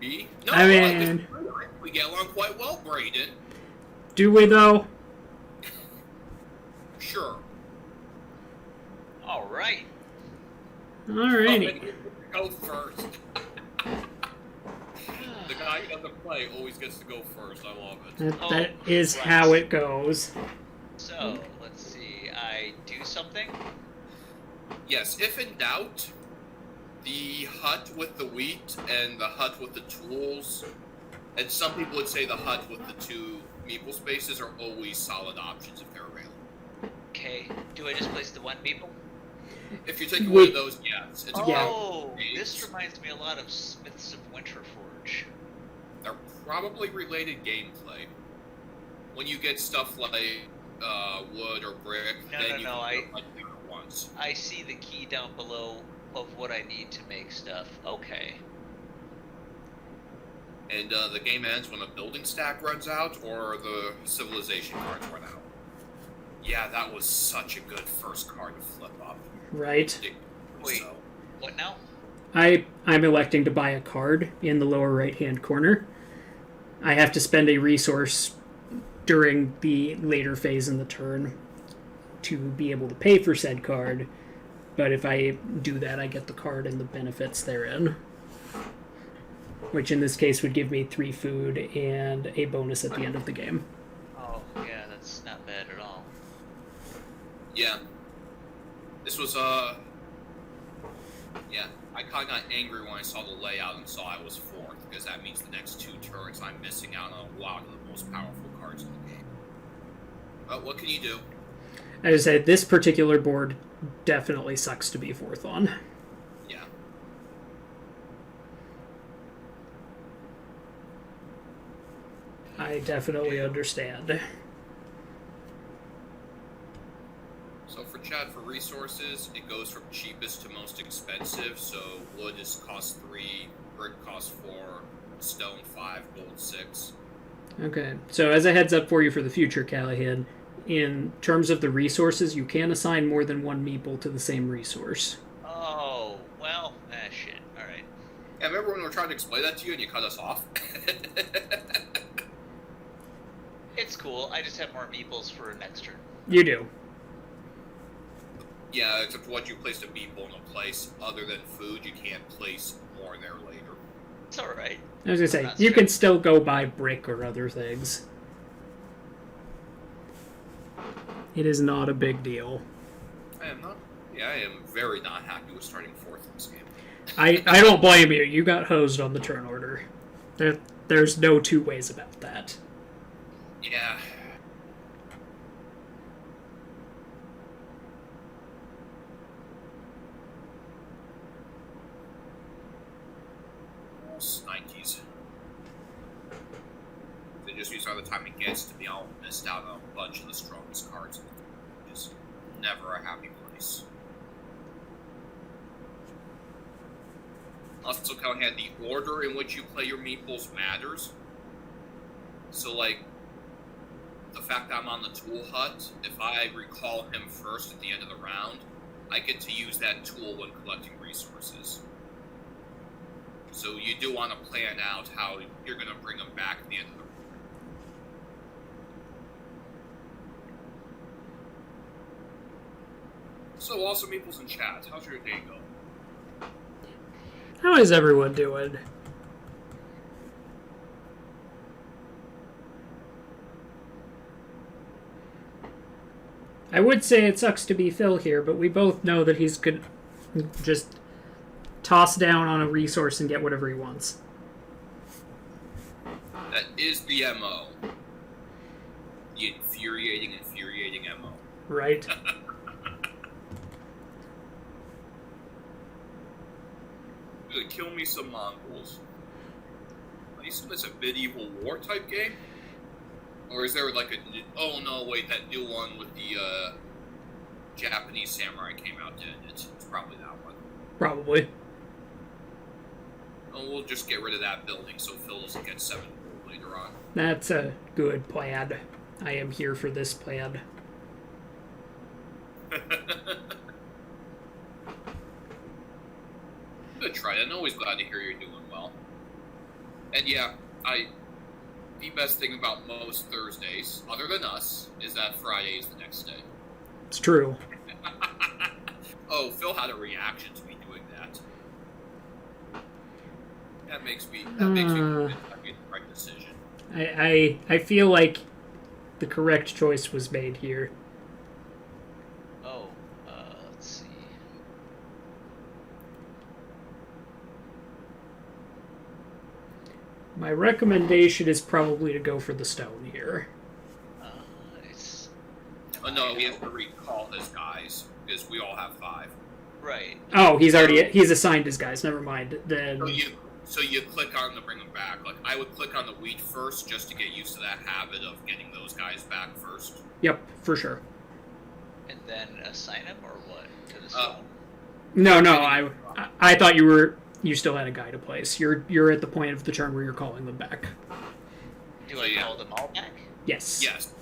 Maybe. No, I mean... we get along quite well, Brayden. Do we, though? Sure. Alright. Alrighty. Go first. The guy who doesn't play always gets to go first. I love it. That is how it goes. So, let's see. I do something? Yes, if in doubt, the hut with the wheat and the hut with the tools, and some people would say the hut with the 2 meeple spaces are always solid options if they're available. Okay. Do I just place the 1 meeple? If you're taking one of those, yes. It's This reminds me a lot of Smiths of Winterforge. They're probably related gameplay. When you get stuff like wood or brick, then you can go like at once. I see the key down below of what I need to make stuff. Okay. And the game ends when a building stack runs out or the civilization cards run out. Yeah, that was such a good first card to flip up. Right. Wait, what now? I'm electing to buy a card in the lower right-hand corner. I have to spend a resource during the later phase in the turn to be able to pay for said card, but if I do that, I get the card and the benefits therein, which in this case would give me 3 food and a bonus at the end of the game. Oh, yeah, that's not bad at all. Yeah. This was, yeah, I kind of got angry when I saw the layout and saw I was 4th, because that means the next 2 turns I'm missing out on a lot of the most powerful cards in the game. But what can you do? As I said, this particular board definitely sucks to be 4th on. Yeah. I definitely understand. So for Chad, for resources, it goes from cheapest to most expensive. So wood is cost 3, brick costs 4, stone 5, gold 6. Okay, so as a heads up for you for the future, Callahan, in terms of the resources, you can assign more than 1 meeple to the same resource. Oh, well, shit. Alright. Yeah, remember when we were trying to explain that to you and you cut us off? It's cool. I just have more meeples for next turn. You do. Yeah, except once you placed a meeple in a place other than food, you can't place more there later. It's alright. I was going to say, you can still go buy brick or other things. It is not a big deal. I am very not happy with starting 4th in this game. I don't blame you. You got hosed on the turn order. There's no 2 ways about that. Yeah. Snikes. They just use all the time it gets to be all missed out on a bunch of the strongest cards. Just never a happy place. Also, Callahan, the order in which you play your meeples matters. So, like, the fact that I'm on the tool hut, if I recall him first at the end of the round, I get to use that tool when collecting resources. So you do want to plan out how you're going to bring them back at the end of the round. So, also, Meeples in chat, how's your day going? How is everyone doing? I would say it sucks to be Phil here, but we both know that he's could just toss down on a resource and get whatever he wants. That is the MO. The infuriating MO. Right? Gonna kill me some Mongols. I assume it's a medieval war type game? Or is there like a... Oh no, wait, that new one with the Japanese samurai came out, didn't it? It's probably that one. Probably. Oh, we'll just get rid of that building so Phil doesn't get 7 gold later on. That's a good plan. I am here for this plan. Good try. I'm always glad to hear you're doing well. And yeah, the best thing about most Thursdays, other than us, is that Friday is the next day. It's true. Oh, Phil had a reaction to me doing that. That makes me convinced I made the right decision. I feel like the correct choice was made here. Oh, let's see. My recommendation is probably to go for the stone here. It's Oh no, we have to recall his guys because we all have 5. right. Oh, he's assigned his guys. Never mind. Then So you click on to bring them back. Like I would click on the wheat first just to get used to that habit of getting those guys back first. yep, for sure. And then assign him or what to the stone? No. I thought you still had a guy to place. You're at the point of the turn where you're calling them back. Do I call them all back? Yes. Yes.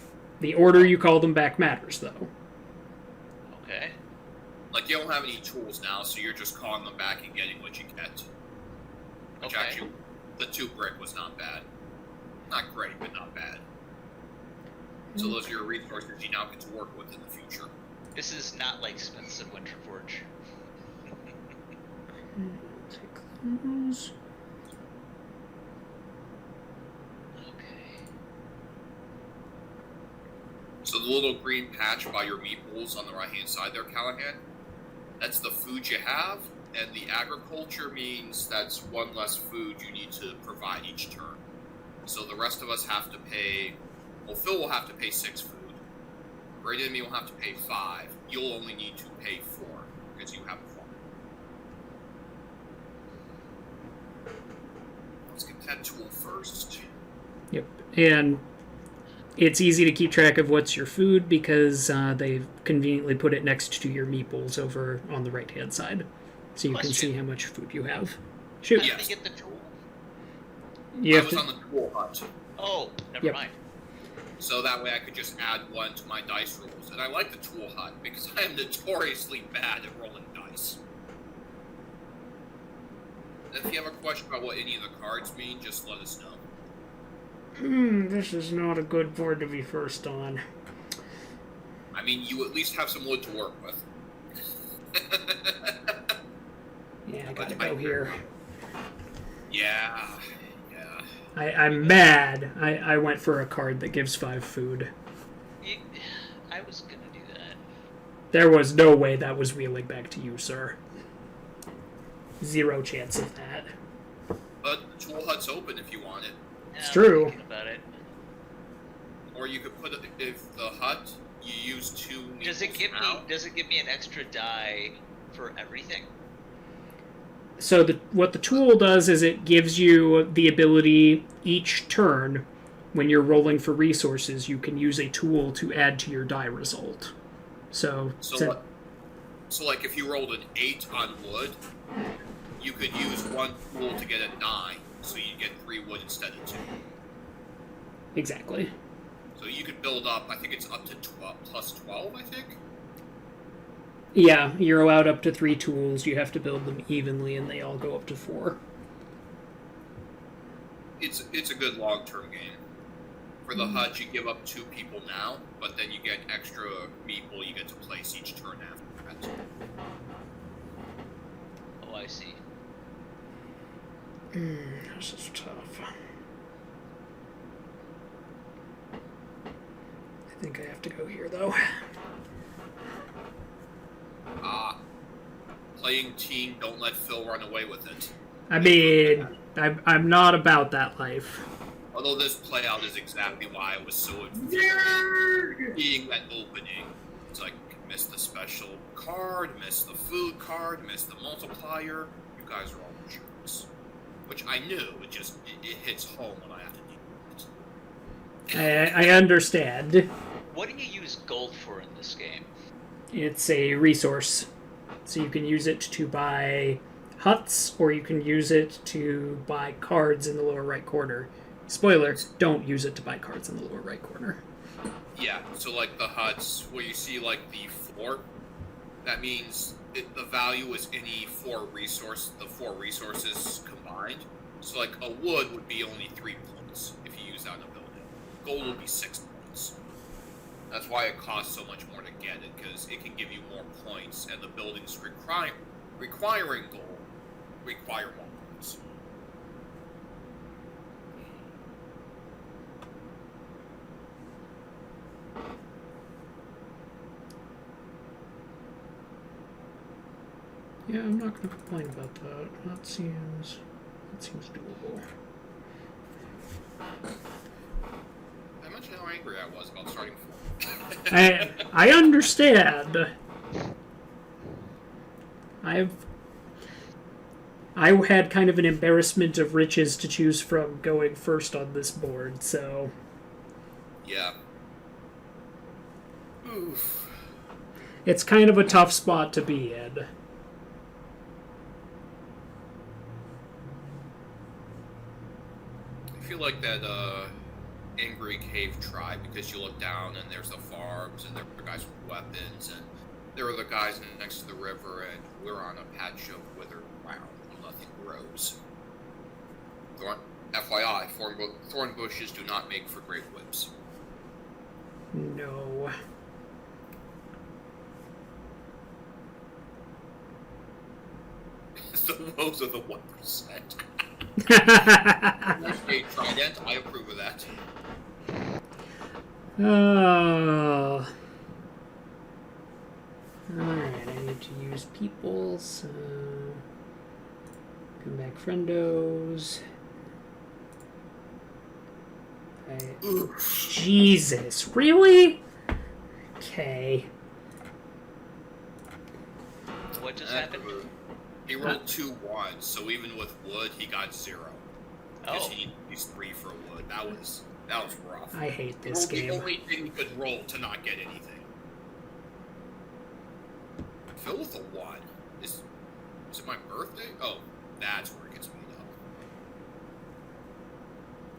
The order you call them back matters, though. Okay. Like you don't have any tools now, so you're just calling them back and getting what you get. Which Okay. actually, the 2 brick was not bad. Not great, but not bad. So those are your resources you now get to work with in the future. This is not like Smiths of Winterforge. Take those. Okay. So the little green patch by your meeples on the right-hand side there, Callahan, that's the food you have, and the agriculture means that's 1 less food you need to provide each turn. So the rest of us have to pay... Well, Phil will have to pay 6 food. Great Enemy will have to pay 5. You'll only need to pay 4, because you have 4. Let's get that tool first. Yep, and it's easy to keep track of what's your food because they've conveniently put it next to your meeples over on the right-hand side, so you can see how much food you have. Shoot. How Yes. did you get the tool? You I have was to, on the tool hunt. Oh, never Yep. mind. So that way I could just add 1 to my dice rolls. And I like the tool hut because I am notoriously bad at rolling dice. And if you have a question about what any of the cards mean, just let us know. this is not a good board to be first on. I mean, you at least have some wood to work with. Yeah, I gotta go here. Yeah. I'm mad. I went for a card that gives 5 food. I was gonna do that. There was no way that was wheeling back to you, sir. 0 chance of that. But the tool hut's open if you want it. It's I'm true. thinking about it. Or you could put it, if the hut, you use 2 Does it meeples give now. me? Does it give me an extra die for everything? So what the tool does is it gives you the ability each turn, when you're rolling for resources, you can use a tool to add to your die result. So Like if you rolled an 8 on wood, you could use 1 tool to get a 9, so you get 3 wood instead of 2. exactly. So you could build up, I think it's up to 12, plus 12, I think? Yeah, you're allowed up to 3 tools. You have to build them evenly, and they all go up to 4. It's a good long-term game. For the hut, you give up 2 people now, but then you get extra meeple you get to place each turn after that. Oh, I see. This is tough. I think I have to go here, though. Playing team, don't let Phil run away with it. I mean, I'm not about that life. Although this playout is exactly why I was so infuriated. Seeing that opening, it's like, miss the special card, miss the food card, miss the multiplier. You guys are all jerks. Which I knew, it hits home when I have to deal with it. I understand. What do you use gold for in this game? It's a resource. So you can use it to buy huts, or you can use it to buy cards in the lower right corner. Spoiler, don't use it to buy cards in the lower right corner. Yeah, so like the huts, where you see like the 4, that means the value is any 4 resources combined. So, like, a wood would be only 3 points if you use that on a building. Gold would be 6 points. That's why it costs so much more to get it, because it can give you more points, and the buildings requiring gold require more points. Yeah, I'm not going to complain about that. That seems doable. I mentioned how angry I was about starting 4. I understand. I had kind of an embarrassment of riches to choose from going first on this board, so Yeah. Oof. it's kind of a tough spot to be in. I feel like that angry cave tribe, because you look down and there's the farms and there are guys with weapons and there are the guys next to the river and we're on a patch of withered ground and nothing grows. FYI, thorn bushes do not make for great whips. No. The woes of the 1%. Trident, I approve of that. Alright, I need to use people, so come back friendos. Jesus, really? Okay. What just happened? He rolled 2 ones, so even with wood, he got 0. Because Oh. he needed to use 3 for wood. That was rough. I hate this The game. only thing he could roll to not get anything. Fill with a 1. Is it my birthday? Oh, that's where it gets me up.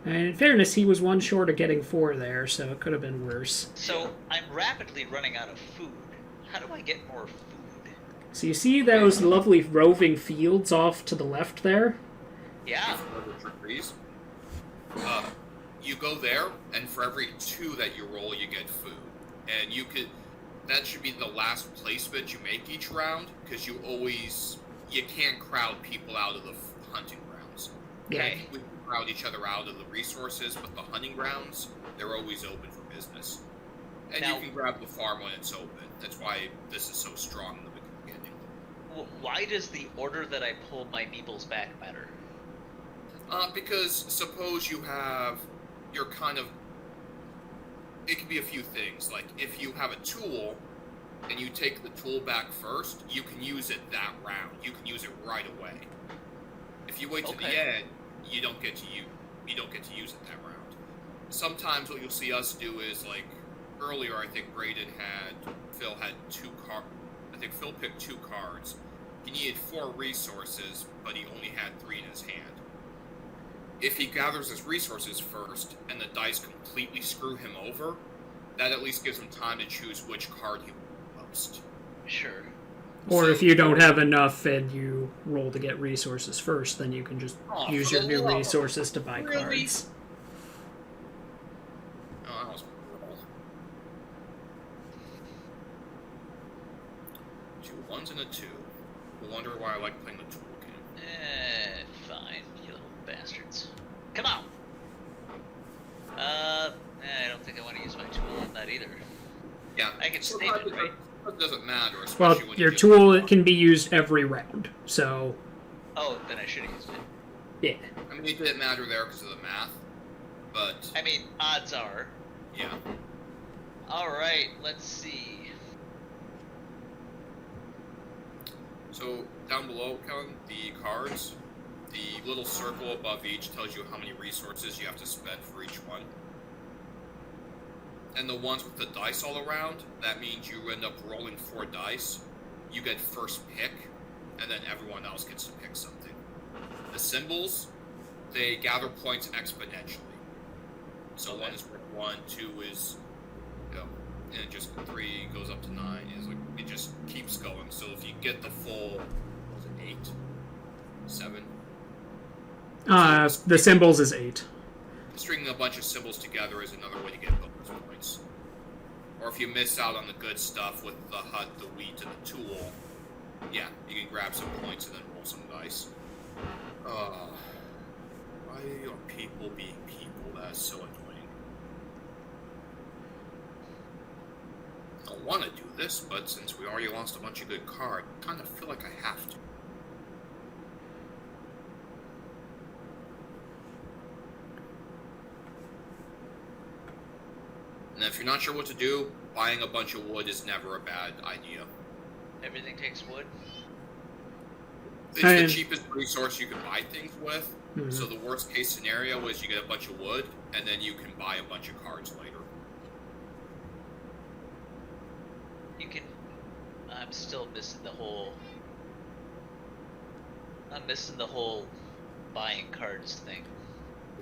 And in fairness, he was one short of getting 4 there, so it could have been worse. So I'm rapidly running out of food. How do I get more food? So you see those lovely roving fields off to the left there? Yeah. Trees. You go there, and for every 2 that you roll, you get food. And that should be the last placement you make each round, because you can't crowd people out of the hunting grounds. Okay. We can crowd each other out of the resources, but the hunting grounds, they're always open for business. And Now, you can grab the farm when it's open. That's why this is so strong in the beginning. why does the order that I pull my meeples back matter? Because suppose you have your kind of... It could be a few things. Like, if you have a tool, and you take the tool back first, you can use it that round. You can use it right away. If you wait to the end, you don't get to use it that round. Sometimes what you'll see us do is, like, earlier I think Phil had 2 cards. I think Phil picked 2 cards. He needed 4 resources, but he only had 3 in his hand. If he gathers his resources first, and the dice completely screw him over, that at least gives him time to choose which card he wants most. Sure. Or if you don't have enough and you roll to get resources first, then you can just use your new resources to buy cards. Oh, that was brutal. 2 1s and a 2. I wonder why I like playing the tool game. Fine, you little bastards. Come on! I don't think I want to use my tool on that either. Yeah. I can save it, right? It doesn't matter, Well, especially when your you tool it can be used every round, so Oh, then I should have used it. yeah. I mean, it didn't matter there because of the math, but I mean, odds are. yeah. Alright, let's see. So down below, Kellen, the cards, the little circle above each tells you how many resources you have to spend for each one. And the ones with the dice all around, that means you end up rolling 4 dice. You get first pick, and then everyone else gets to pick something. The symbols, they gather points exponentially. So 1 is worth 1, 2 is, and just 3 goes up to 9. It's like it just keeps going. So if you get the full, was it 8, 7? The symbols is 8. Stringing a bunch of symbols together is another way to get bonus points. Or if you miss out on the good stuff with the hut, the wheat, and the tool, yeah, you can grab some points and then roll some dice. Why are people being people? That's so annoying. I don't want to do this, but since we already lost a bunch of good cards, I kind of feel like I have to. And if you're not sure what to do, buying a bunch of wood is never a bad idea. Everything takes wood? It's the cheapest resource you can buy things with. Mm-hmm. So the worst case scenario is you get a bunch of wood, and then you can buy a bunch of cards later. You can... I'm still missing the whole... buying cards thing.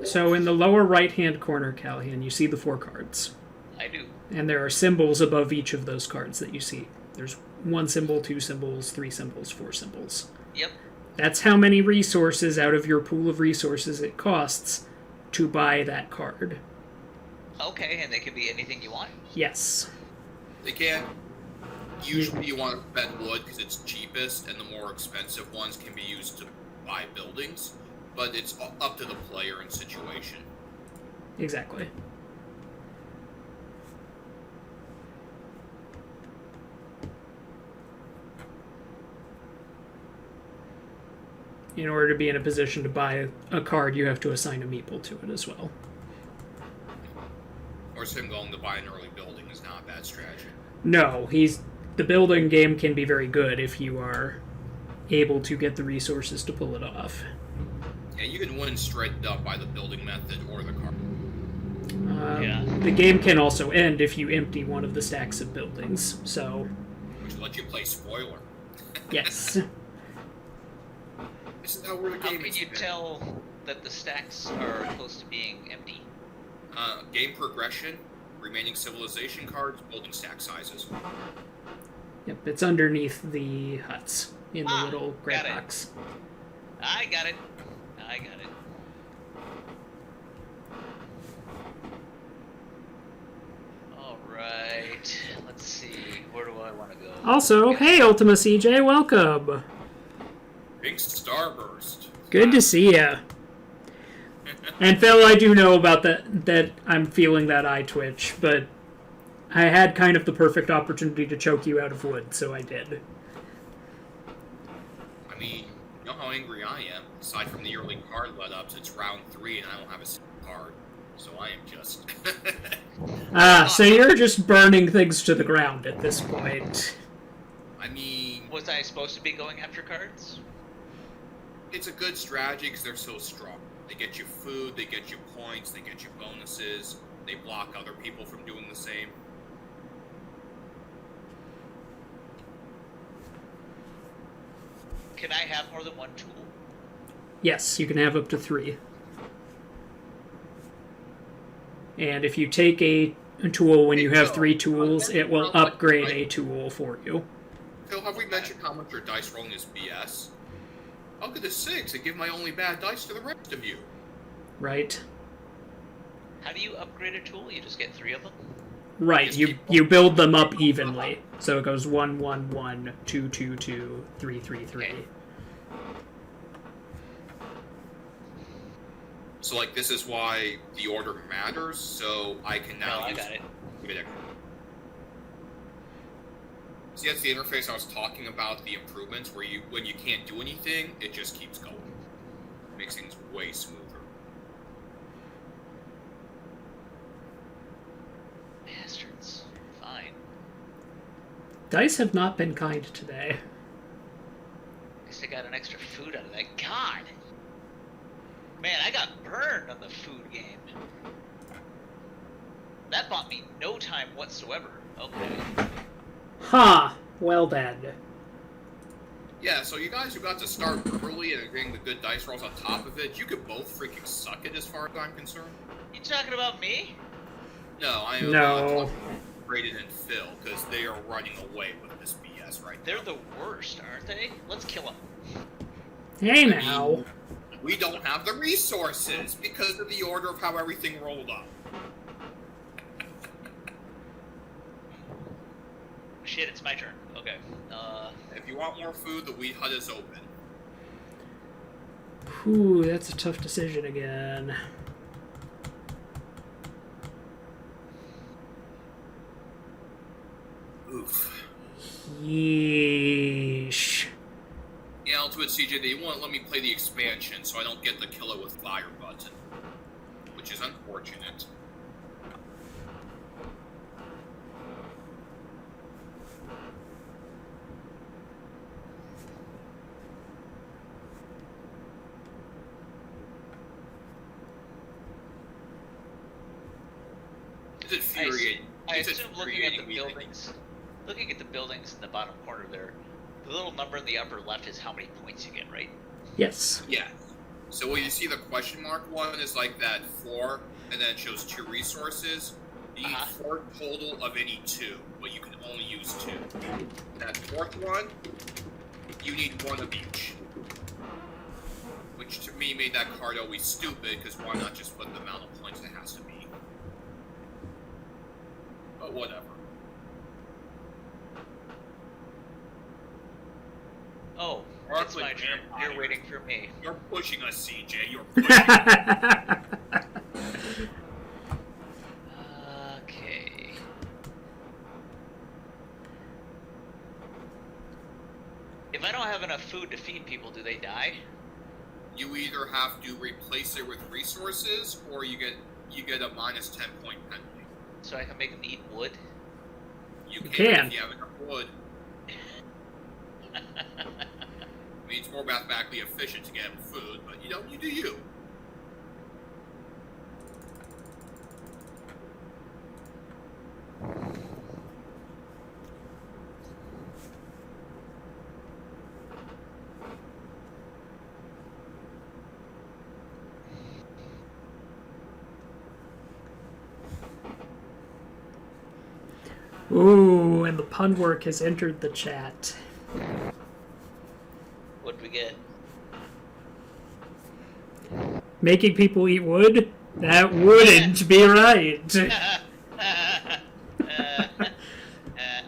So in the lower right-hand corner, Callahan, you see the 4 cards. I do. And there are symbols above each of those cards that you see. There's 1 symbol, 2 symbols, 3 symbols, 4 symbols. Yep. That's how many resources out of your pool of resources it costs to buy that card. Okay, and they can be anything you want? Yes. They can. Usually you want to spend wood because it's cheapest, and the more expensive ones can be used to buy buildings. But it's up to the player and situation. Exactly. In order to be in a position to buy a card, you have to assign a meeple to it as well. Or him going to buy an early building is not a bad strategy. No, the building game can be very good if you are able to get the resources to pull it off. Yeah, you can win straight up by the building method or the card. The game can also end if you empty one of the stacks of buildings, so... Which will let you play spoiler. Yes. This is how we're the game. How can you tell that the stacks are close to being empty? Game progression, remaining civilization cards, building stack sizes. Yep, it's underneath the huts in the little gray got it. box. I got it. Alright, let's see. Where do I want to go? Also, hey Ultima CJ, welcome! Pink Starburst. Good to see ya. And Phil, I do know about that I'm feeling that eye twitch, but I had kind of the perfect opportunity to choke you out of wood, so I did. I mean, you know how angry I am. Aside from the early card let-ups, it's round 3 and I don't have a single card. So I am just... So you're just burning things to the ground at this point. I mean... Was I supposed to be going after cards? It's a good strategy because they're so strong. They get you food, they get you points, they get you bonuses, they block other people from doing the same. Can I have more than one tool? Yes, you can have up to 3. And if you take a tool when you have 3 tools, it will upgrade a tool for you. Phil, have we mentioned how much your dice rolling is BS? I'll get a 6 and give my only bad dice to the rest of you. Right. How do you upgrade a tool? You just get 3 of them? Right, you build them up evenly. So it goes 1, 1, 1, 2, 2, 2, 3, 3, 3. Okay. So, like, this is why the order matters, so I can now use... I got it. See, that's the interface I was talking about, the improvements, where when you can't do anything, it just keeps going. It makes things way smoother. Bastards. Fine. Dice have not been kind today. Guess I got an extra food out of that. God! Man, I got burned on the food game. That bought me no time whatsoever. Okay. Ha! Well then. Yeah, so you guys who got to start early and are getting the good dice rolls on top of it, you could both freaking suck it as far as I'm concerned. You talking about me? No, I am No. Braden and Phil, because they are running away with this BS right now. They're the worst, aren't they? Let's kill them. Hey now. We don't have the resources because of the order of how everything rolled up. Shit, it's my turn. Okay. If you want more food, the wheat hut is open. Ooh, that's a tough decision again. Oof. Yeesh. Yeah, Ultimate CJ, they won't let me play the expansion, so I don't get the kill it with fire button. Which is unfortunate. It's infuriating. I It's assume looking at the infuriating me that- buildings in the bottom corner there, the little number in the upper left is how many points you get, right? Yes. Yeah. So when you see the question mark one is like that 4, and then it shows 2 resources. You need 4 total of any 2, but you can only use 2. That 4th one, you need 1 of each. Which to me made that card always stupid, because why not just put the amount of points it has to be? But whatever. Oh, it's my turn. You're waiting for me. You're pushing us, CJ. You're pushing us. Okay. If I don't have enough food to feed people, do they die? You either have to replace it with resources, or you get a minus 10 point penalty. So I can make them eat wood? You You can can. if you have enough wood. I mean, it's more mathematically efficient to get them food, but you do you. Ooh, and the pun work has entered the chat. What'd we get? Making people eat wood? That wouldn't be right. I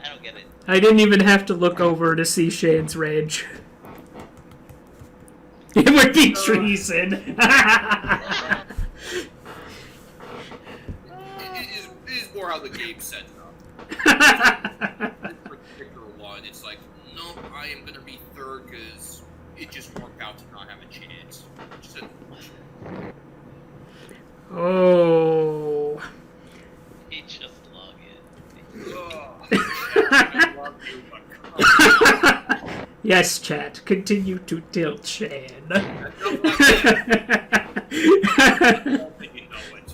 don't get it. I didn't even have to look over to see Shane's rage. It would be treason. It is more how the game set it up. This particular one, it's like, nope, I am gonna be 3rd because it just worked out to not have a chance. Just unfortunate. Oh. He just log in. I love you, but come on. Yes, chat. Continue to tilt Shane. I don't think you know it.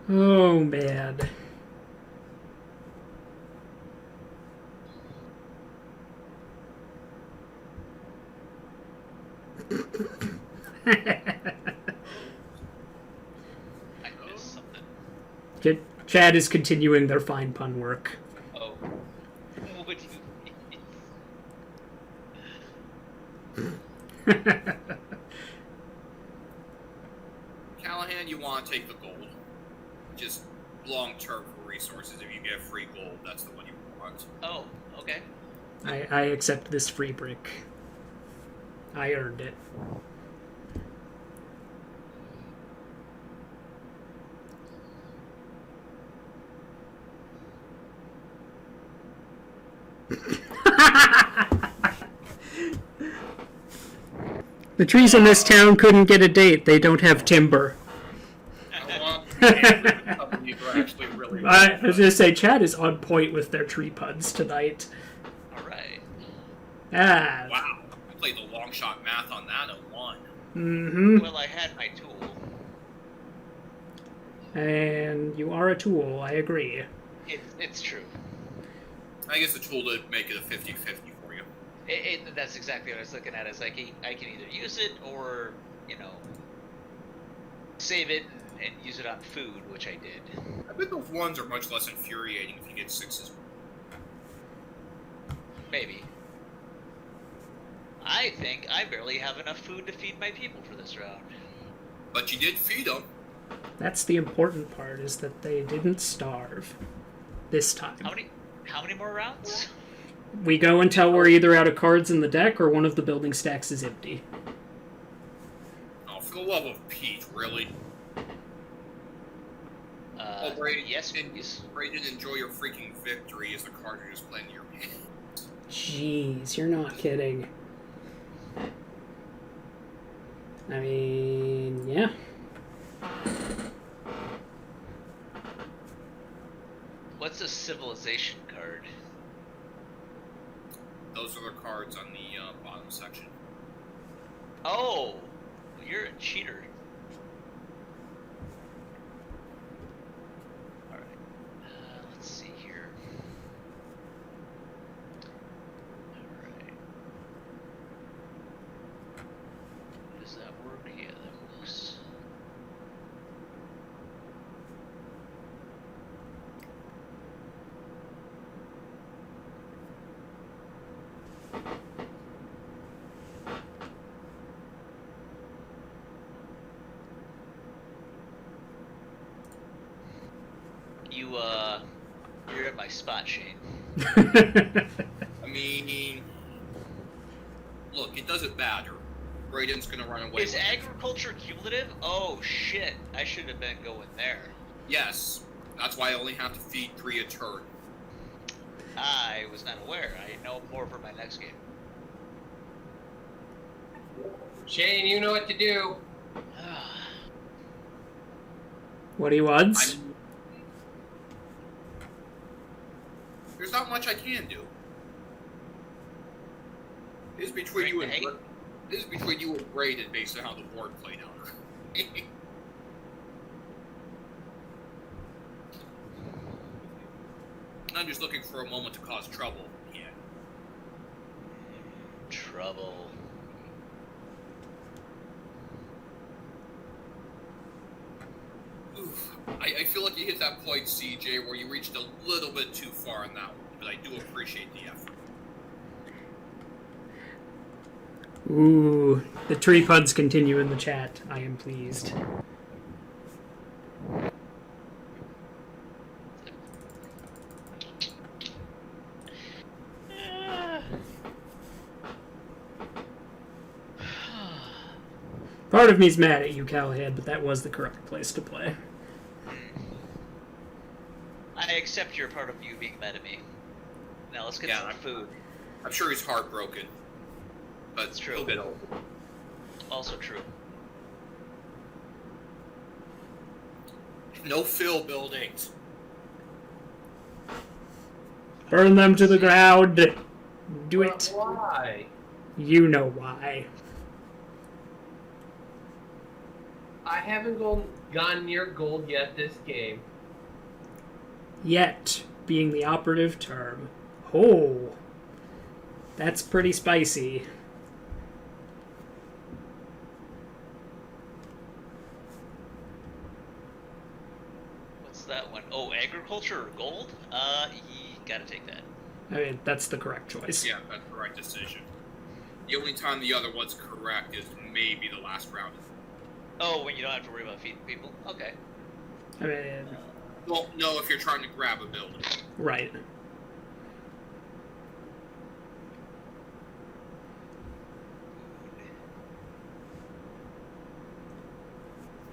Oh, man. I missed something. Chad is continuing their fine pun work. Oh. What do you mean? Callahan, you want to take the gold. Just long term for resources. If you get free gold, that's the one you want. Oh, okay. I accept this free brick. I earned it. The trees in this town couldn't get a date. They don't have timber. I want companies who are actually really. I was going to say, Chad is on point with their tree puns tonight. Alright. Ah. Wow, I played the long shot math on that and won. Mm-hmm. Well, I had my tool. And you are a tool, I agree. It's true. I guess the tool to make it a 50-50 for you. That's exactly what I was looking at. It's like I can either use it or, save it and and use it on food, which I did. I bet those ones are much less infuriating if you get 6s. Maybe. I think I barely have enough food to feed my people for this round. But you did feed them. That's the important part, is that they didn't starve. This time. How many more rounds? We go until we're either out of cards in the deck or one of the building stacks is empty. Oh, for the love of Pete, really? Braden, yes, please. Braden, enjoy your freaking victory as the card you're just playing in your hand. Jeez, you're not kidding. I mean, yeah. What's a civilization card? Those are the cards on the bottom section. Oh, you're a cheater. All right. Let's see here. All right. Does that work? Yeah, that works. You're at my spot, Shane. I mean, look, it doesn't matter. Braden's gonna run away. Is with agriculture cumulative? Oh shit! I should have been going there. Yes, that's why I only have to feed 3 a turn. I was not aware. I know more for my next game. Shane, you know what to do. What do you odds? There's not much I can do. This is between you and Braden based on how the board played out. I'm just looking for a moment to cause trouble. Yeah. Trouble. Oof. I feel like you hit that point, CJ, where you reached a little bit too far in that one, but I do appreciate the effort. Ooh, the tree puds continue in the chat. I am pleased. Part of me's mad at you, Callahan, but that was the correct place to play. I accept your part of you being mad at me. Now let's get some food. I'm sure he's heartbroken, but It's true. he'll get over it. Also true. No fill buildings. Burn them to the ground. Do it. Why? You know why. I haven't gone near gold yet this game. Yet being the operative term. Oh, that's pretty spicy. What's that one? Oh, agriculture or gold? You gotta take that. I mean, that's the correct choice. Yeah, that's the right decision. The only time the other one's correct is maybe the last round. Oh, when you don't have to worry about feeding people? Okay. I mean, Well, no, if you're trying to grab a building. right.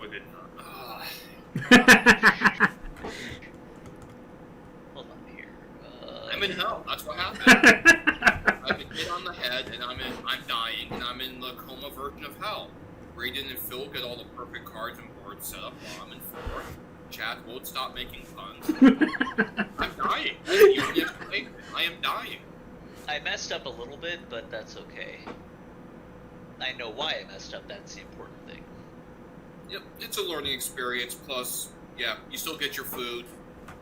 With it. Hold on here. I'm in hell. That's what happened. I've been hit on the head, and I'm dying, and I'm in the coma version of hell. Braden and Phil get all the perfect cards and boards set up while I'm in 4. Chad won't stop making puns. I'm dying. I am dying. I messed up a little bit, but that's okay. I know why I messed up. That's the important thing. Yep, it's a learning experience. Plus, yeah, you still get your food.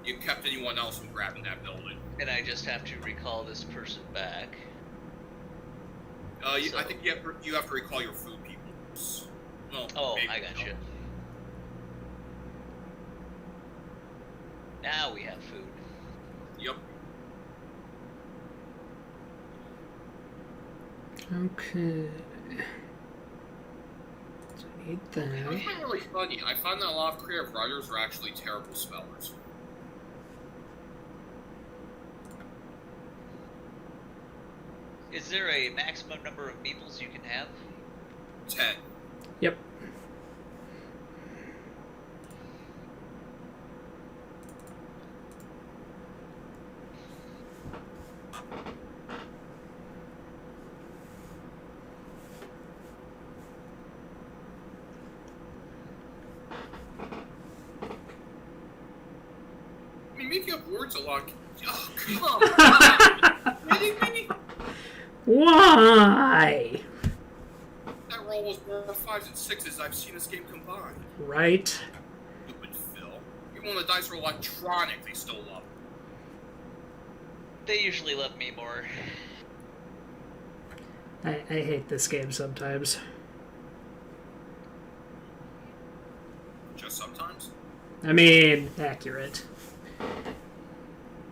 You kept anyone else from grabbing that building. And I just have to recall this person back. I think you have to recall your food people. Well, Oh, maybe I got no. you. Now we have food. Yep. Okay. So I need I that. find it really funny. I find that a lot of creative writers are actually terrible spellers. Is there a maximum number of meeples you can have? 10. Yep. I mean, making up words a lot. Oh, come on! Kidding me? Why? That roll was more 5s and 6s I've seen this game combined. Right? Stupid Phil. Even when the dice are electronic, they still love it. They usually love me more. I hate this game sometimes. Just sometimes. I mean, accurate.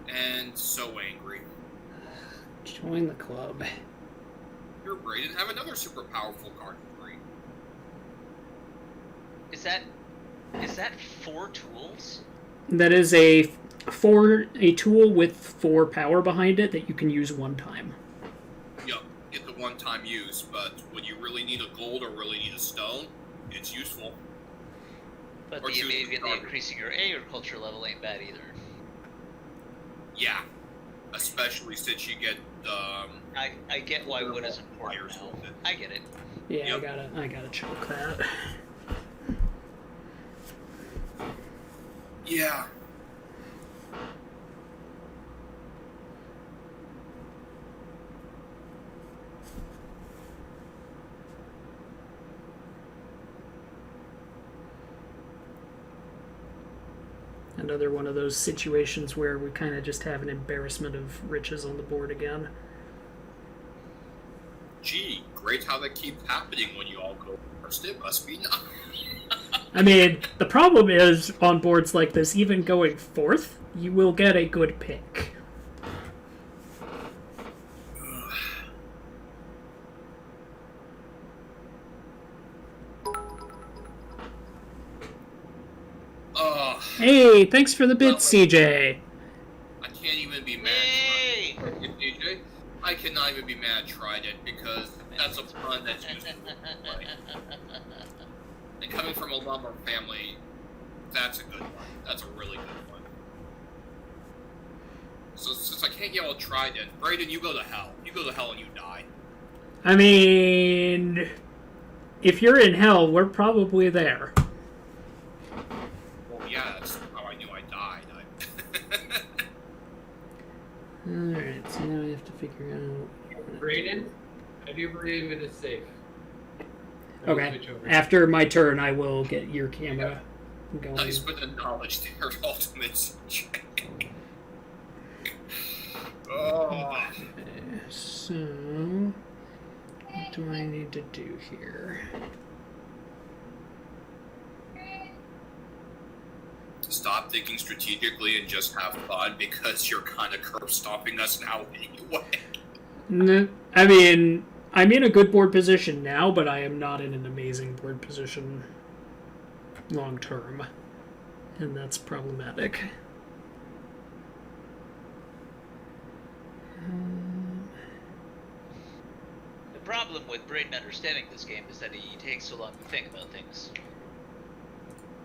And so angry. Join the club. Your Braden have another super powerful card for free. Is that 4 tools? That is a tool with 4 power behind it that you can use one time. Yup, get the one-time use, but when you really need a gold or really need a stone, it's useful. But Or the choose the immediately card. increasing your agriculture level ain't bad either. Yeah, especially since you get I get why wood is important Fires now. with it. I get it. Yeah, Yep. I gotta choke that. Yeah. Another one of those situations where we kind of just have an embarrassment of riches on the board again. Gee, great how that keeps happening when you all go first. It must be nice. I mean, the problem is, on boards like this, even going fourth, you will get a good pick. Hey, thanks for the bits, CJ. I can't even be mad. Yay! DJ, I cannot even be mad at Trident because that's a pun that's used in play. And coming from a lumber family, that's a good one. That's a really good one. So since I can't yell at Trident, Brayden, you go to hell. You go to hell and you die. I mean, if you're in hell, we're probably there. Well, yeah, that's how I knew I died. Alright, so now I have to figure out... Braden, have you ever even a safe? Okay, Switch over. after my turn, I will get your camera going. Nice with the knowledge there, ultimate. Oh. Okay, so... what do I need to do here? Stop thinking strategically and just have fun because you're kind of curb stomping us now anyway. No, I mean, I'm in a good board position now, but I am not in an amazing board position long term. And that's problematic. The problem with Braden understanding this game is that he takes so long to think about things.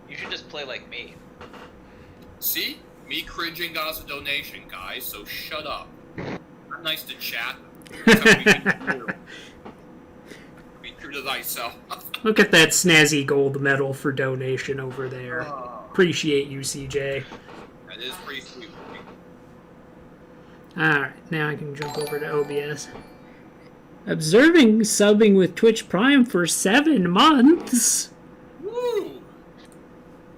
You should just play like me. See? Me cringing got us a donation, guys, so shut up. Not nice to chat. Be true to thyself. Look at that snazzy gold medal for donation over there. Appreciate you, CJ. That is pretty sweet. Alright, now I can jump over to OBS. Observing subbing with Twitch Prime for 7 months. Woo!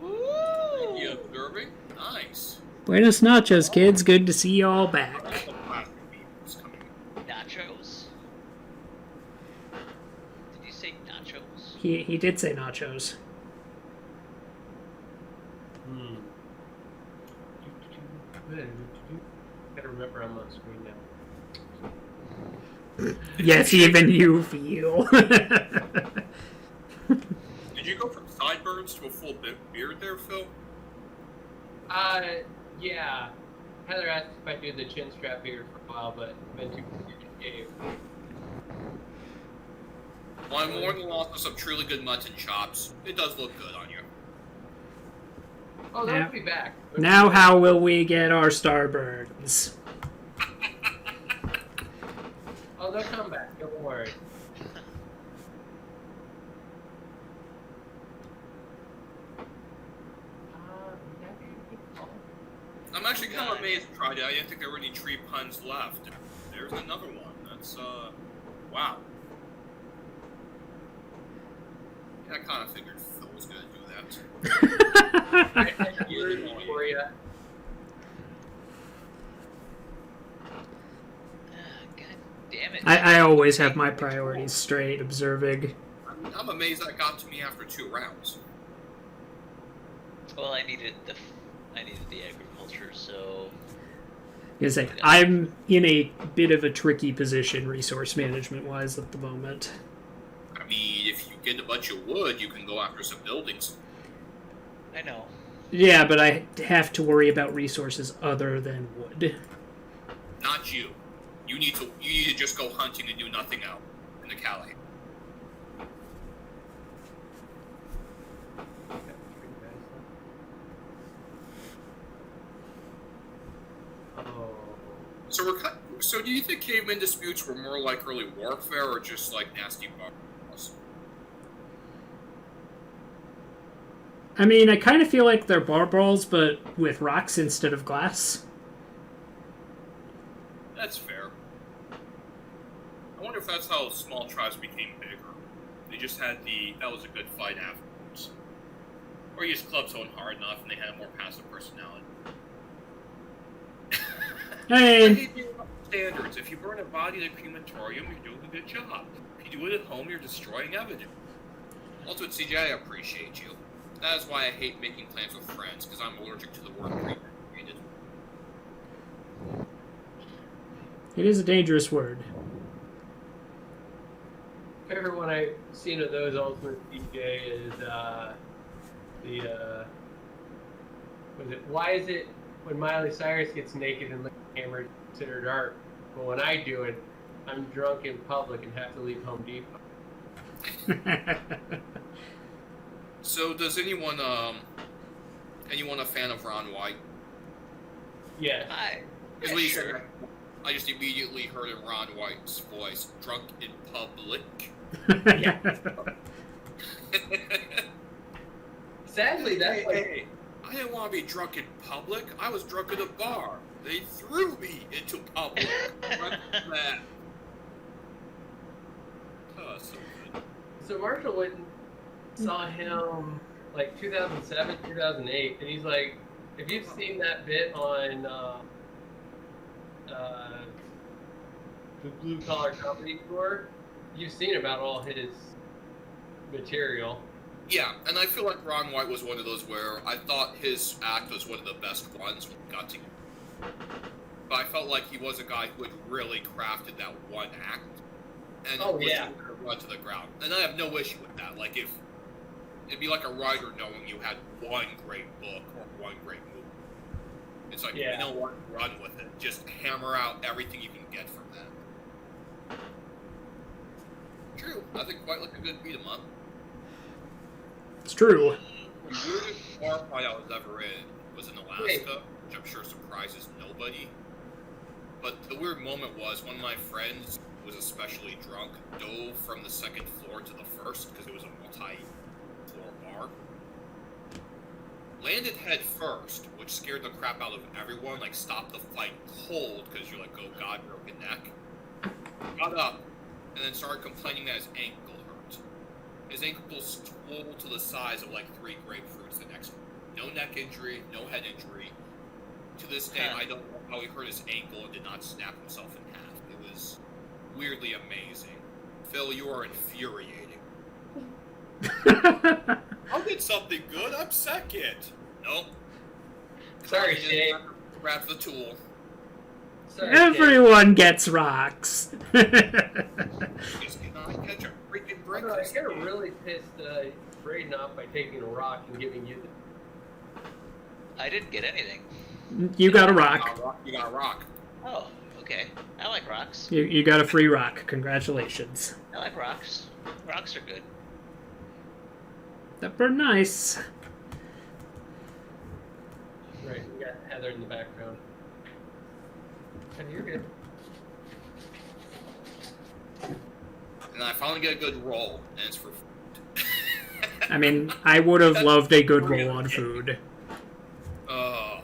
Woo! You observing? Nice. Buenos nachos, kids. Good to see you all back. Nachos? Did you say nachos? He did say nachos. Good. Gotta remember I'm on screen now. Yes, even you feel. Did you go from sideburns to a full beard there, Phil? Yeah. Heather asked if I do the chin strap beard for a while, but been too busy to shave. Well, I'm more than lost with some truly good mutton chops. It does look good on you. Oh, they'll be back. Now how will we get our starburns? Oh, they'll come back. Don't worry. I'm actually kind of amazed, Friday. I didn't think there were any tree puns left. There's another one. That's, wow. Yeah, I kind of figured Phil was going to do that. I had years for you. God damn it. I always have my priorities straight, observing. I'm amazed that got to me after 2 rounds. Well, I needed the agriculture, so I'm in a bit of a tricky position, resource management-wise, at the moment. I mean, if you get a bunch of wood, you can go after some buildings. I know. Yeah, but I have to worry about resources other than wood. Not you. You need to just go hunting and do nothing else in the Calais. So do you think caveman disputes were more like early warfare or just like nasty battles? I mean, I kind of feel like they're bar brawls, but with rocks instead of glass. That's fair. I wonder if that's how small tribes became bigger. They just had that was a good fight afterwards. Or you just clubbed someone hard enough and they had a more passive personality. I mean, Standards. If you burn a body in a crematorium, you're doing a good job. If you do it at home, you're destroying evidence. Also, at CJ, I appreciate you. That is why I hate making plans with friends, because I'm allergic to the word premeditated. it is a dangerous word. Favorite one I've seen of those Ultimate DJ is why is it when Miley Cyrus gets naked and licks the camera it's considered art, but when I do it, I'm drunk in public and have to leave Home Depot. So, does anyone a fan of Ron White? Yeah. Because sure. I just immediately heard in Ron White's voice, drunk in public. Yeah. Sadly, that's Hey, I didn't want to be drunk in public. I was drunk at a bar. They threw me into public. That. Oh, so good. So Marshall went and saw him like 2007, 2008, and he's like, if you've seen that bit on the Blue Collar Comedy Tour, you've seen about all his material. Yeah, and I feel like Ron White was one of those where I thought his act was one of the best ones when he got to. But I felt like he was a guy who had really crafted that one act, and run to the ground. And I have no issue with that. Like if it'd be like a writer knowing you had one great book or one great movie. It's like you know what, run with it. Just hammer out everything you can get from that. True, I think quite like a good beat 'em up. It's true. The weirdest bar fight I was ever in was in Alaska, which I'm sure surprises nobody. But the weird moment was one of my friends was especially drunk, dove from the second floor to the first because it was a multi-floor bar. Landed head first, which scared the crap out of everyone, like stopped the fight cold because you're like, oh god, broken neck. Got up, and then started complaining that his ankle hurt. His ankle swole to the size of like 3 grapefruits the next one. No neck injury, no head injury. To this day, I don't know how he hurt his ankle and did not snap himself in half. It was weirdly amazing. Phil, you are infuriating. I did something good. I'm second. Nope. Sorry, Shane. grabs the tool. Sorry, Everyone gets rocks. Just cannot catch a freaking brick. I get really pissed Braden off by taking a rock and giving you the... I didn't get anything. You got a rock. You got a rock. Oh, okay. I like rocks. You got a free rock. Congratulations. I like rocks. Rocks are good. They're nice. Right, we got Heather in the background. And you're good. And I finally get a good roll, and it's for food. I mean, I would have loved a good roll on food. Oh.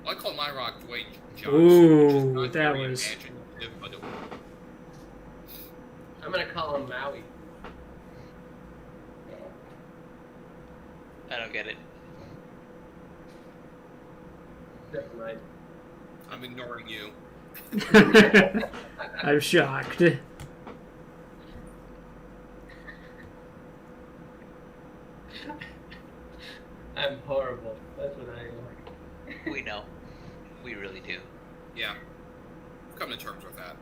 I call my rock Dwayne Johnson. Ooh, which is not that very was- imaginative, but it- I'm gonna call him Maui. I don't get it. Never mind. I'm ignoring you. I'm shocked. I'm horrible. That's what I am. We know. We really do. Yeah. Come to terms with that.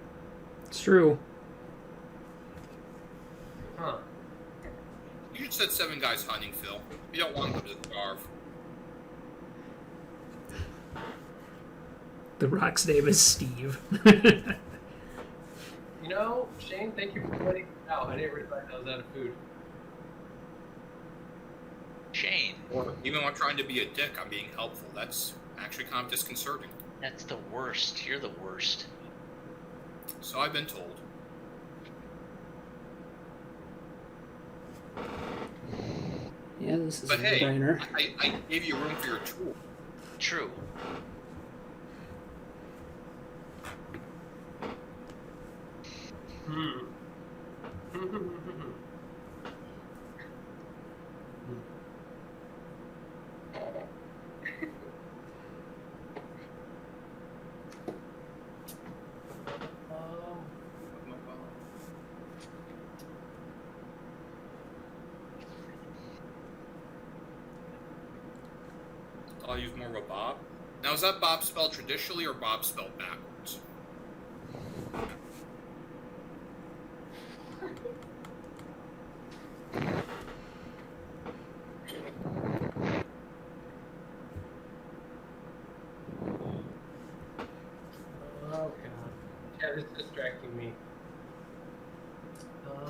It's true. Huh. You should set 7 guys hunting, Phil. You don't want them to starve. The rock's name is Steve. You know, Shane, thank you for pointing it out. I didn't realize I was out of food. Shane, Even when I'm trying to be a dick, I'm being helpful. That's actually kind of disconcerting. that's the worst. You're the worst. So I've been told. Yeah, this is But a hey, no-brainer. I gave you room for your tool. True. Hmm. I'll use more of a bob. Now, is that bob spelled traditionally or bob spelled backwards? Oh god. Yeah, this is distracting me.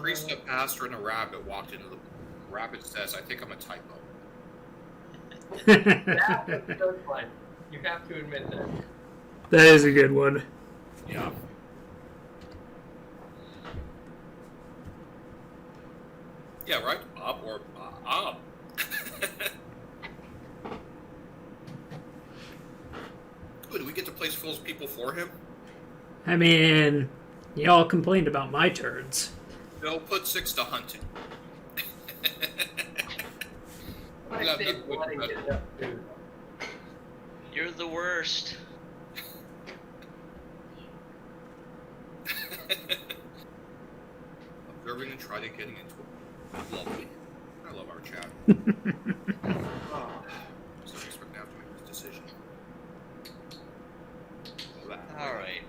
Priest, a pastor, and a rabbit walked into the... Rabbit says, I think I'm a typo. That's a good one. You have to admit that. That is a good one. Yeah. Yeah, right? Bob or Bob. Good, we get to place Phil's people for him. I mean, y'all complained about my turds. Phil, put 6 to hunting. I Yeah, saved that's one and good. get enough food. You're the worst. Observing and try to getting into it. Lovely. I love our chat. Oh. So I expect now to make this decision. Alright.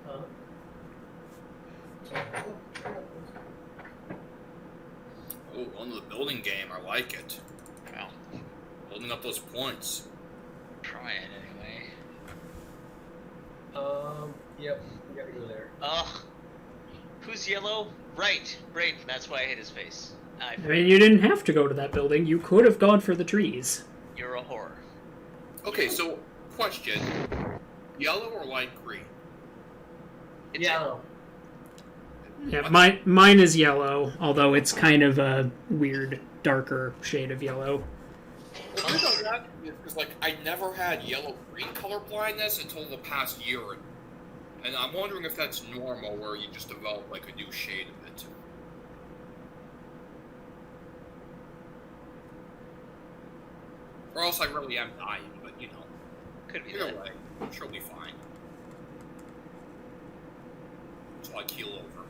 Huh? Oh, on to the building game. I like it. Well, Building up those points. try it anyway. Yep, we gotta go there. Ugh. Who's yellow? Right. Braden. That's why I hit his face. I mean, you didn't have to go to that building. You could have gone for the trees. You're a whore. Okay, so question: yellow or light green? It's Yellow. Yeah, mine is yellow, although it's kind of a weird, darker shade of yellow. The reason I'm asking is like I never had yellow-green color blindness until the past year, and I'm wondering if that's normal, where you just develop like a new shade of it. Or else I really am dying, but you know, Could be either that. way, I'm sure we'll be fine. So called keel over.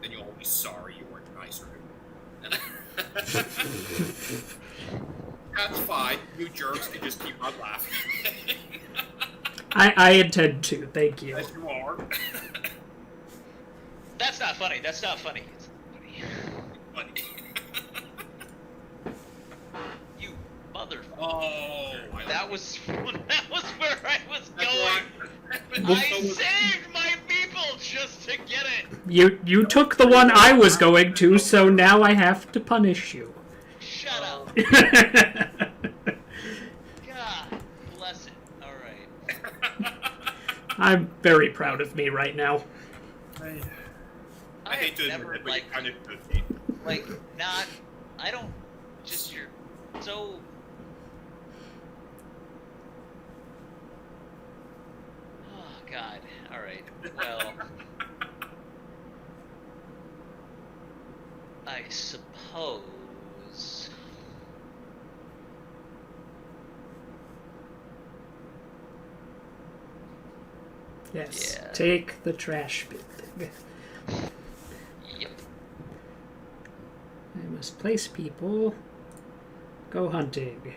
Then you'll all be sorry you weren't nicer. That's fine. You jerks can just keep on laughing. I intend to. Thank you. As you are. That's not funny. That's not funny. It's funny. Funny. You mother. Oh, That was where I was going. Well, I saved my meeple just to get it. You took the one I was going to, so now I have to punish you. Shut up. God bless it. All right. I'm very proud of me right now. I hate to never admit it, but you liked kind of could be. like not. I don't. Just you're so. Oh God. All right. Well. I suppose. Yes. Yeah. Take the trash bin. Yep. I must place people. Go hunting.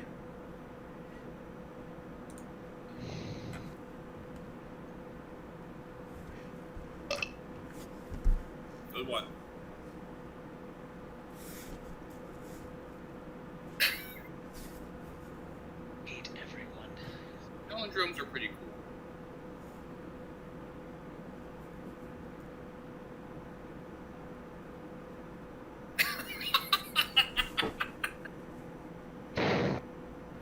Good one. Eat everyone. Palindromes are pretty cool.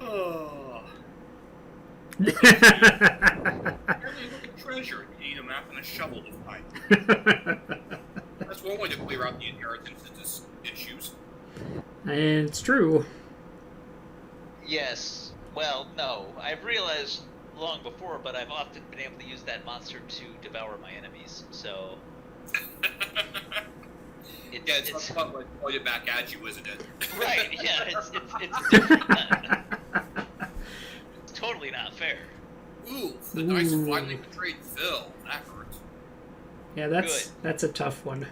Oh. Apparently, look at treasure. You need a map and a shovel to find. That's one way to clear out the inheritance issues. It's true. Yes. Well, no. I've realized long before, but I've often been able to use that monster to devour my enemies. So Yeah, it's not like pointed back at you, isn't it? right. Yeah. It's different then. It's totally not fair. Ooh, the dice finally betrayed Phil. That hurts. Yeah, that's a tough one.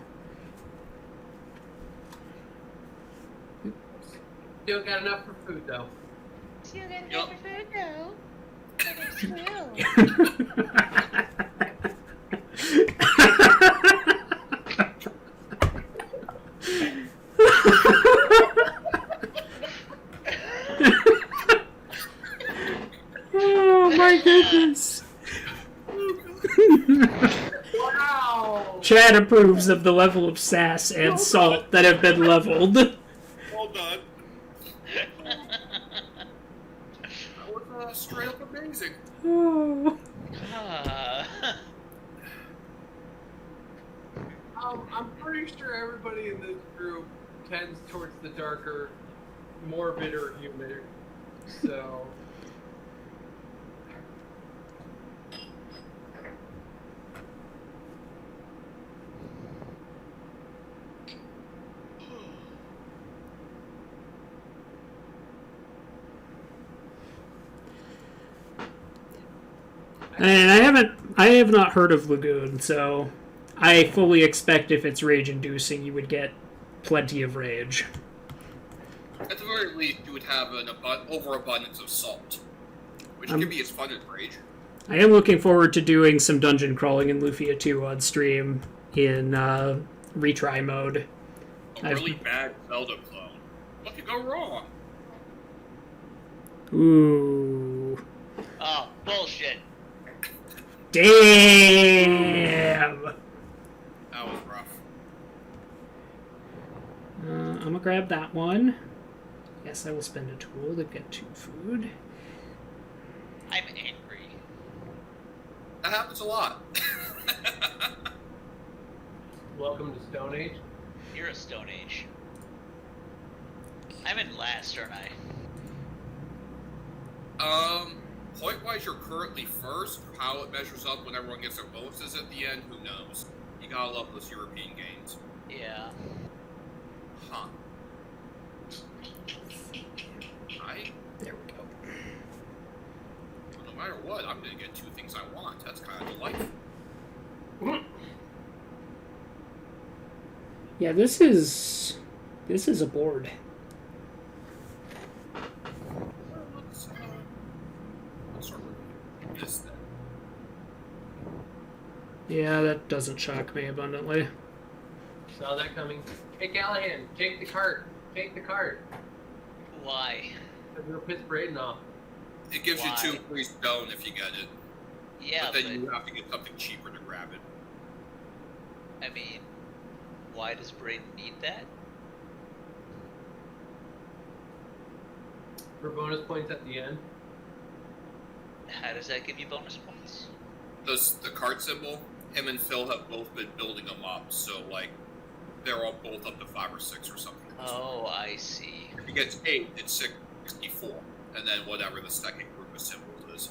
Still got enough for food, though. Still got Yup. enough food though. But it's still. Oh my goodness. Wow! Chad approves of the level of sass and salt that have been leveled. Well done. That was straight up amazing. Oh. I'm pretty sure everybody in this group tends towards the darker, more bitter humor. So. And I have not heard of Lagoon, so I fully expect if it's rage-inducing, you would get plenty of rage. At the very least, you would have an overabundance of salt, which can be as fun as rage. I am looking forward to doing some dungeon crawling in Lufia 2 on stream in retry mode. A really bad Zelda clone. What could go wrong? Ooh. Oh, bullshit. Damn! That was rough. I'm gonna grab that one. Yes, I will spend a tool to get 2 food. I'm angry. That happens a lot. Welcome to Stone Age. You're a Stone Age. I'm in last, aren't I? Point-wise, you're currently first. How it measures up when everyone gets their bonuses at the end, who knows? You gotta love those European games. Yeah. Huh. There we go. No matter what, I'm gonna get 2 things I want. That's kind of the life. Yeah, this is a board. Let's start with this then. Yeah, that doesn't shock me abundantly. Saw that coming. Hey, Callahan, take the cart. Take the cart. Why? We'll piss Braden off. It gives Why? you 2 free stone if you get it. Yeah, but then you have to get something cheaper to grab it. I mean, why does Braden need that? For bonus points at the end. How does that give you bonus points? The card symbol, him and Phil have both been building them up, so like they're all both up to 5 or 6 or something. Oh, I see. If he gets 8, it's 64, and then whatever the second group of symbols is.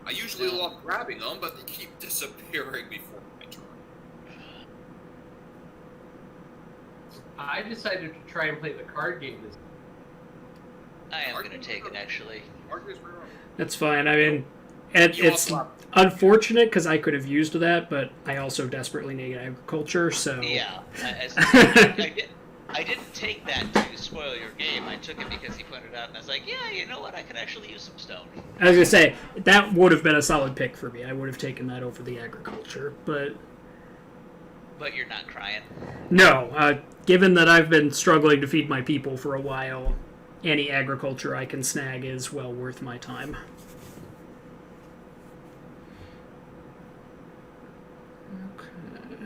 I usually No. love grabbing them, but they keep disappearing before my turn. I decided to try and play the card game this. I am gonna take it, actually. That's fine. I mean, it's also have- unfortunate because I could have used that, but I also desperately need agriculture, so... Yeah, I didn't take that to spoil your game. I took it because he pointed out, and I was like, yeah, you know what? I could actually use some stone. I was going to say, that would have been a solid pick for me. I would have taken that over the agriculture, but... But you're not crying. No, given that I've been struggling to feed my people for a while, any agriculture I can snag is well worth my time. Okay.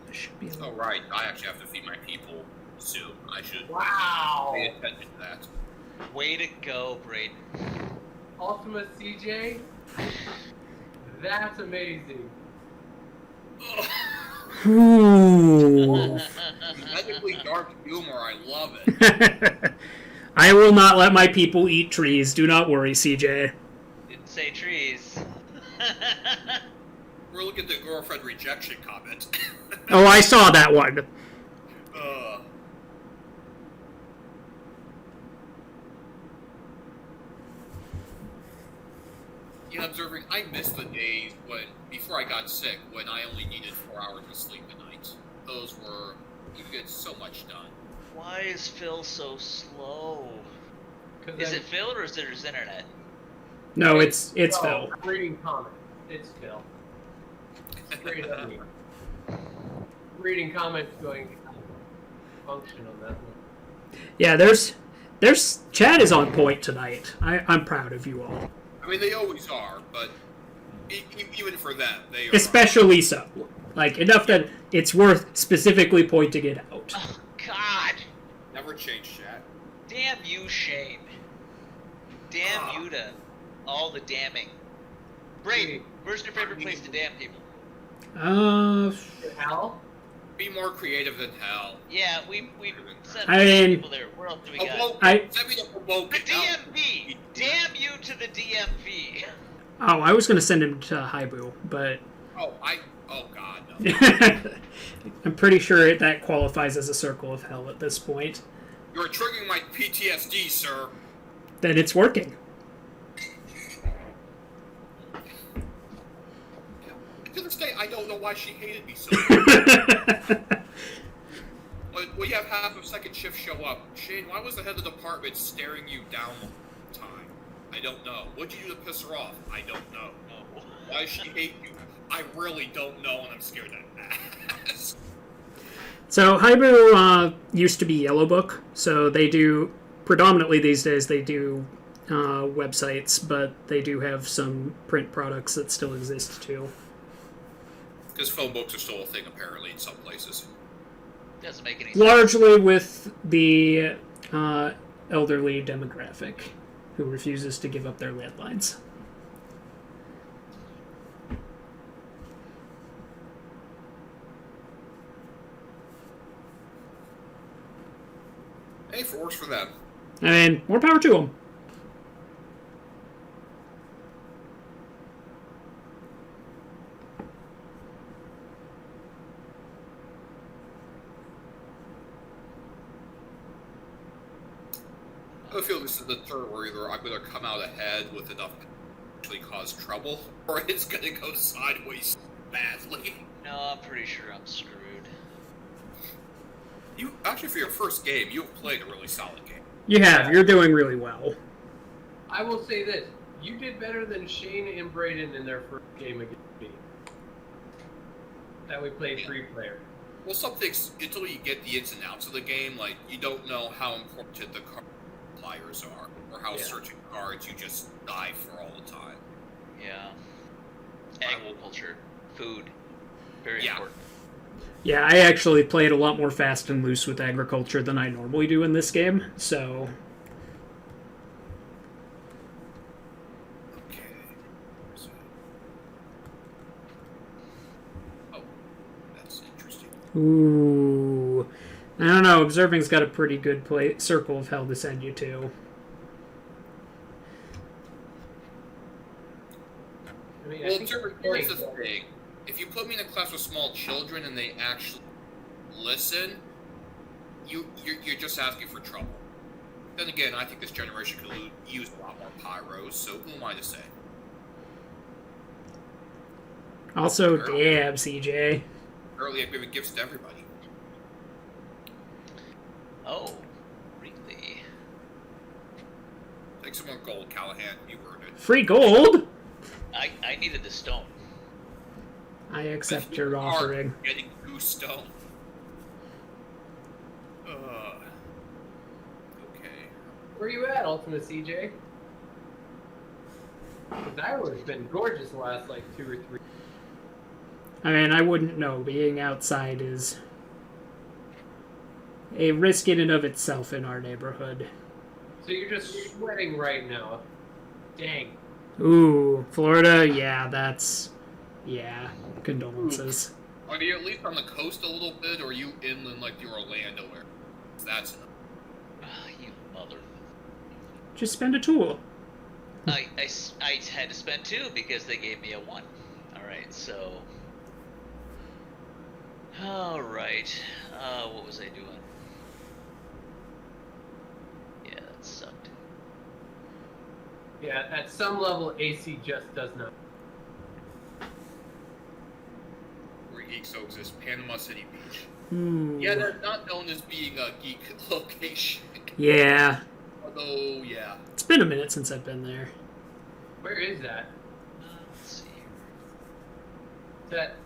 This should be Oh, right. I actually have to feed my people soon. I should Wow! pay attention to that. Way to go, Braden. Ultima CJ? That's amazing. Ooh. Medically dark humor, I love it. I will not let my people eat trees. Do not worry, CJ. Didn't say trees. We're looking at the girlfriend rejection comment. Oh, I saw that one. Yeah, observing, I miss the days when, before I got sick, when I only needed 4 hours of sleep a night. Those were, you get so much done. Why is Phil so slow? 'Cause Is I'm- it Phil or is it his internet? No, it's Oh, Phil. I'm reading comments. It's Phil. Straight up me. Reading comments going function on that one. Yeah, there's Chad is on point tonight. I'm proud of you all. I mean, they always are, but even for them, they are. Especially so. Like, enough that it's worth specifically pointing it out. Oh, God! Never change, chat. Damn you, Shane. Damn you to all the damning. Braden, where's your favorite place to damn people? Hell? Be more creative than hell. Yeah, we sent I mean- people there. Where else do we got? Send me the Woke. The DMV! Damn you to the DMV! Oh, I was going to send him to Haibu, but Oh god, no. I'm pretty sure that qualifies as a circle of hell at this point. You're triggering my PTSD, sir. Then it's working. To this day, I don't know why she hated me so much. When you have half of second shift show up, Shane, why was the head of the department staring you down the time? I don't know. What'd you do to piss her off? I don't know. No. Why does she hate you? I really don't know, and I'm scared to ask. So Haibu used to be Yellow Book, so they do, predominantly these days, they do websites, but they do have some print products that still exist too. Because phone books are still a thing, apparently, in some places. Doesn't make any sense. Largely with the elderly demographic who refuses to give up their landlines. Hey, if it works for them. I mean, more power to them. I feel this is the turn where either I'm going to come out ahead with enough to actually cause trouble, or it's going to go sideways badly. No, I'm pretty sure I'm screwed. You actually, for your first game, you've played a really solid game. You have. You're doing really well. I will say this: you did better than Shane and Braden in their first game against me. That we played 3-player. Well, some things, until you get the ins and outs of the game, like, you don't know how important the card players are, or how certain cards you just die for all the time. Yeah. Agriculture, food, very important. Yeah, I actually played a lot more fast and loose with agriculture than I normally do in this game, so... Okay. So... Oh, that's interesting. Ooh. I don't know, Observing's got a pretty good circle of hell to send you to. I mean, Well, here's the thing. If you put me in a class with small children and they actually listen, you're just asking for trouble. Then again, I think this generation could use a lot more pyros, so who am I to say? Also, damn, CJ. Early I've given gifts to everybody. Oh, really? Take some more gold, Callahan. You earned it. Free gold? I needed the stone. I accept But your you are offering. Getting 2 stone. Okay. Where you at, Ultimate CJ? Because that would have been gorgeous the last, like, 2 or 3. I mean, I wouldn't know. Being outside is a risk in and of itself in our neighborhood. So you're just sweating right now. Dang. Ooh, Florida? Yeah, that's... Yeah, condolences. Are you at least on the coast a little bit, or are you inland like the Orlando area? That's enough. You mother. Just spend a tool. I had to spend 2 because they gave me a 1. Alright, so... Alright. What was I doing? Yeah, that sucked. Yeah, at some level, AC just does not. Where geeks so exist, Panama City Beach. Ooh. Yeah, they're not known as being a geek location. Yeah. Although, yeah. It's been a minute since I've been there. Where is that? Let's see here. Is that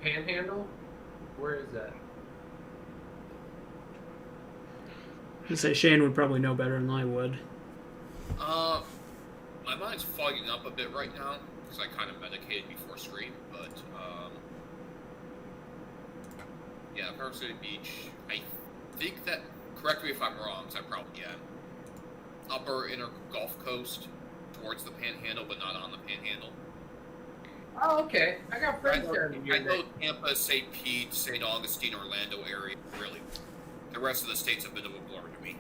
Panhandle? Where is that? I say Shane would probably know better than I would. My mind's fogging up a bit right now, because I kind of medicated before stream, but, yeah, Park City Beach, I think that, correct me if I'm wrong, because I probably am, upper inner Gulf Coast, towards the Panhandle, but not on the Panhandle. Oh, okay. I got friends down I here. know Tampa, St. Pete, St. Augustine, Orlando area, really. The rest of the states have been a bit blur to me.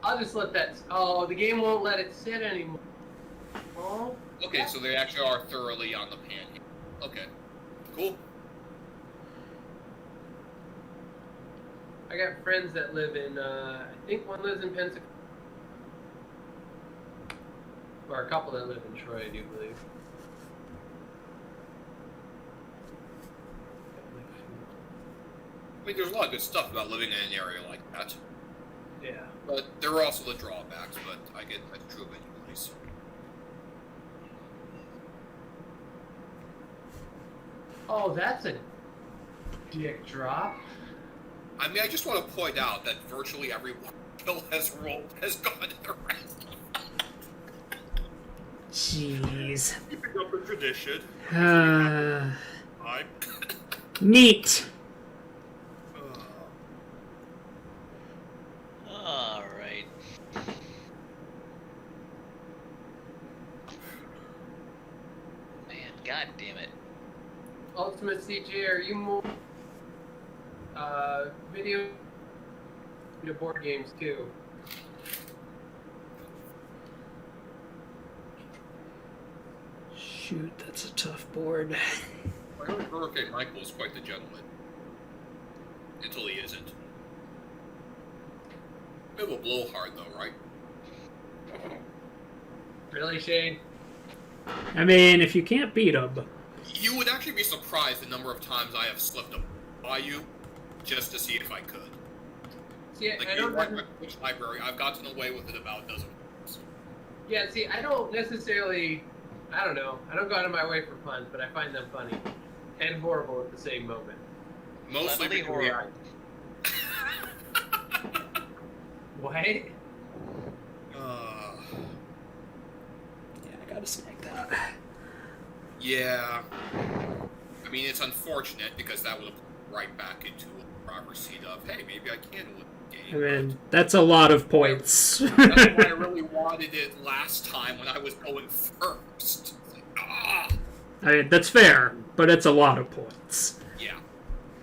I'll just let that. Oh, the game won't let it sit anymore. Oh. Okay, so they actually are thoroughly on the Panhandle. Okay, cool. I got friends that live in. I think one lives in Pensacola. Or a couple that live in Troy, I do believe. I mean, there's a lot of good stuff about living in an area like that. Yeah. But there are also the drawbacks, but I get that's true of any place. Oh, that's a dick drop. I mean, I just want to point out that virtually every kill has gone to the rest. Jeez. You pick up a tradition. Neat. Alright. Man, god damn it. Ultimate CJ, are you more video to board games too? Shoot, that's a tough board. I heard Hurricane Michael is quite the gentleman. Until he isn't. Bit of a blowhard though, right? Really, Shane? I mean, if you can't beat them, You would actually be surprised the number of times I have slipped up by you just to see if I could. See, Like, I you don't. went to my library, I've gotten away with it about a dozen times. Yeah, see, I don't necessarily. I don't know. I don't go out of my way for puns, but I find them funny and horrible at the same moment. Mostly Cleverly because horrible. What? yeah, I gotta snag that. Yeah. I mean, it's unfortunate because that would have put right back into a proper seat of, hey, maybe I can win the I game. mean, that's a lot of points. That's why I really wanted it last time when I was going first. Like, I mean, that's fair, but it's a lot of points. Yeah.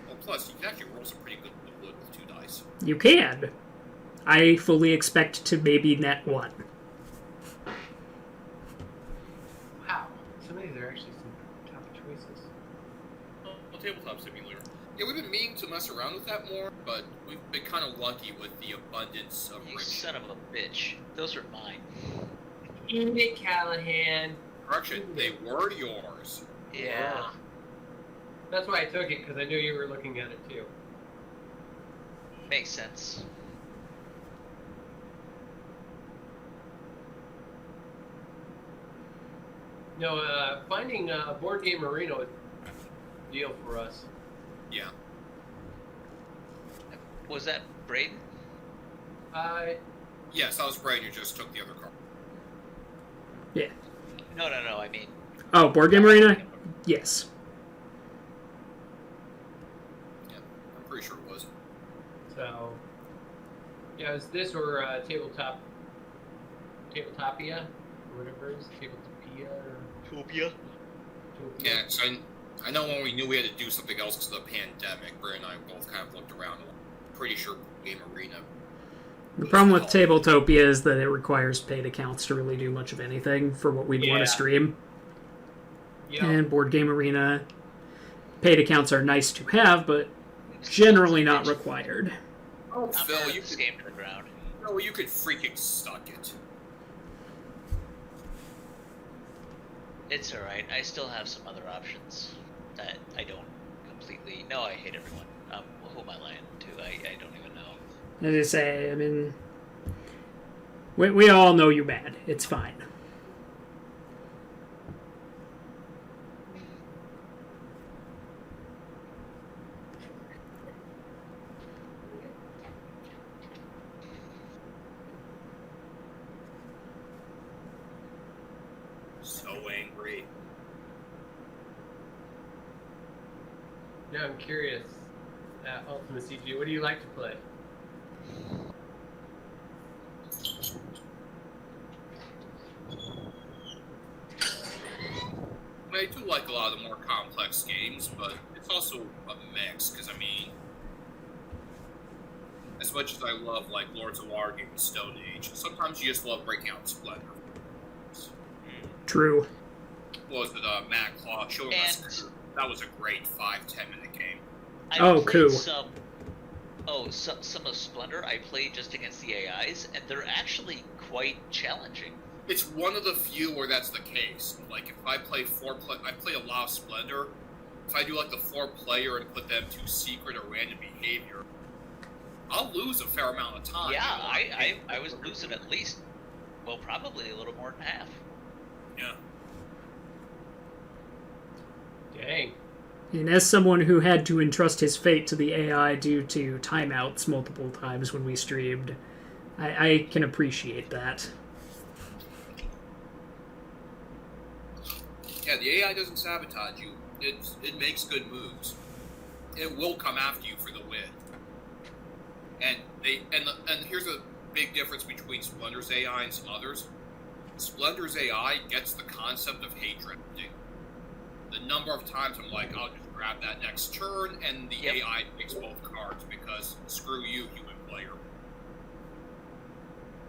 Well, plus, you can actually roll some pretty good wood with 2 dice. You can. I fully expect to maybe net 1. Wow. Some of these are actually some tough choices. Well, tabletop simulator. Yeah, we've been meaning to mess around with that more, but we've been kind of lucky with the abundance of You rich. son of a bitch. Those are mine. Eat it, Callahan. Correction, they were yours. Yeah. That's why I took it, because I knew you were looking at it too. Makes sense. No, finding a board game arena was a deal for us. Yeah. Was that Braden? Yes, that was Brian who just took the other card. Yeah. No, I mean. Oh, Board Game Arena? Yes. Yeah, I'm pretty sure it was. So, yeah, it was this or Tabletopia, or whatever it is, Tabletopia or Topia? Topia. Yeah, so I know when we knew we had to do something else because of the pandemic, Brian and I both kind of looked around. Pretty sure Game Arena. The problem with Tabletopia is that it requires paid accounts to really do much of anything for what we'd want Yeah. to stream. Yeah. And Board Game Arena, paid accounts are nice to have, but generally not required. Oh, I'm Phil, burning you this could, game to the ground. no, you could freaking suck it. It's alright. I still have some other options that I don't completely. No, I hate everyone. Who am I lying to? I don't even know. As I say, I mean, we all know you bad. It's fine. So angry. Now I'm curious. Ultimate CG, what do you like to play? I do like a lot of the more complex games, but it's also a mix, because, I mean, as much as I love, like, Lords of Waterdeep and Stone Age, sometimes you just love breaking out Splendor. True. What was it, Matt Claw showing And- us? That was a great 5-10 minute game. I Oh, played cool. some of Splendor I played just against the AIs, and they're actually quite challenging. It's one of the few where that's the case. Like, if I play I play a lot of Splendor. If I do, like, the 4-player and put them to secret or random behavior, I'll lose a fair amount of time. Yeah, you know? I was losing at least, well, probably a little more than half. Yeah. Dang. And as someone who had to entrust his fate to the AI due to timeouts multiple times when we streamed, I can appreciate that. Yeah, the AI doesn't sabotage you. It makes good moves. It will come after you for the win. And here's a big difference between Splendor's AI and some others. Splendor's AI gets the concept of hate drafting. The number of times I'm like, I'll just grab that next turn, and the Yep. AI takes both cards because screw you, human player.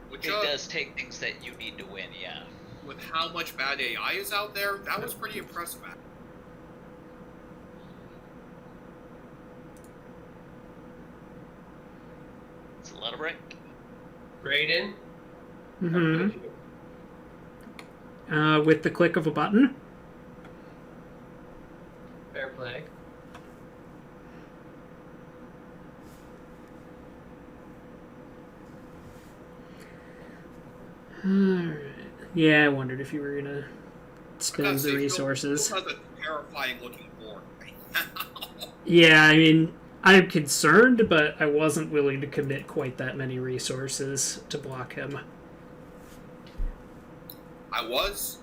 Which It does take things that you need to win, yeah. with how much bad AI is out there, that was pretty impressive. It's a lot of break. Brayden? Hmm. with the click of a button. Fair play. Alright. Yeah, I wondered if you were gonna I gotta spend say, the resources. Phil has a terrifying looking board right now. Yeah, I mean, I'm concerned, but I wasn't willing to commit quite that many resources to block him. I was,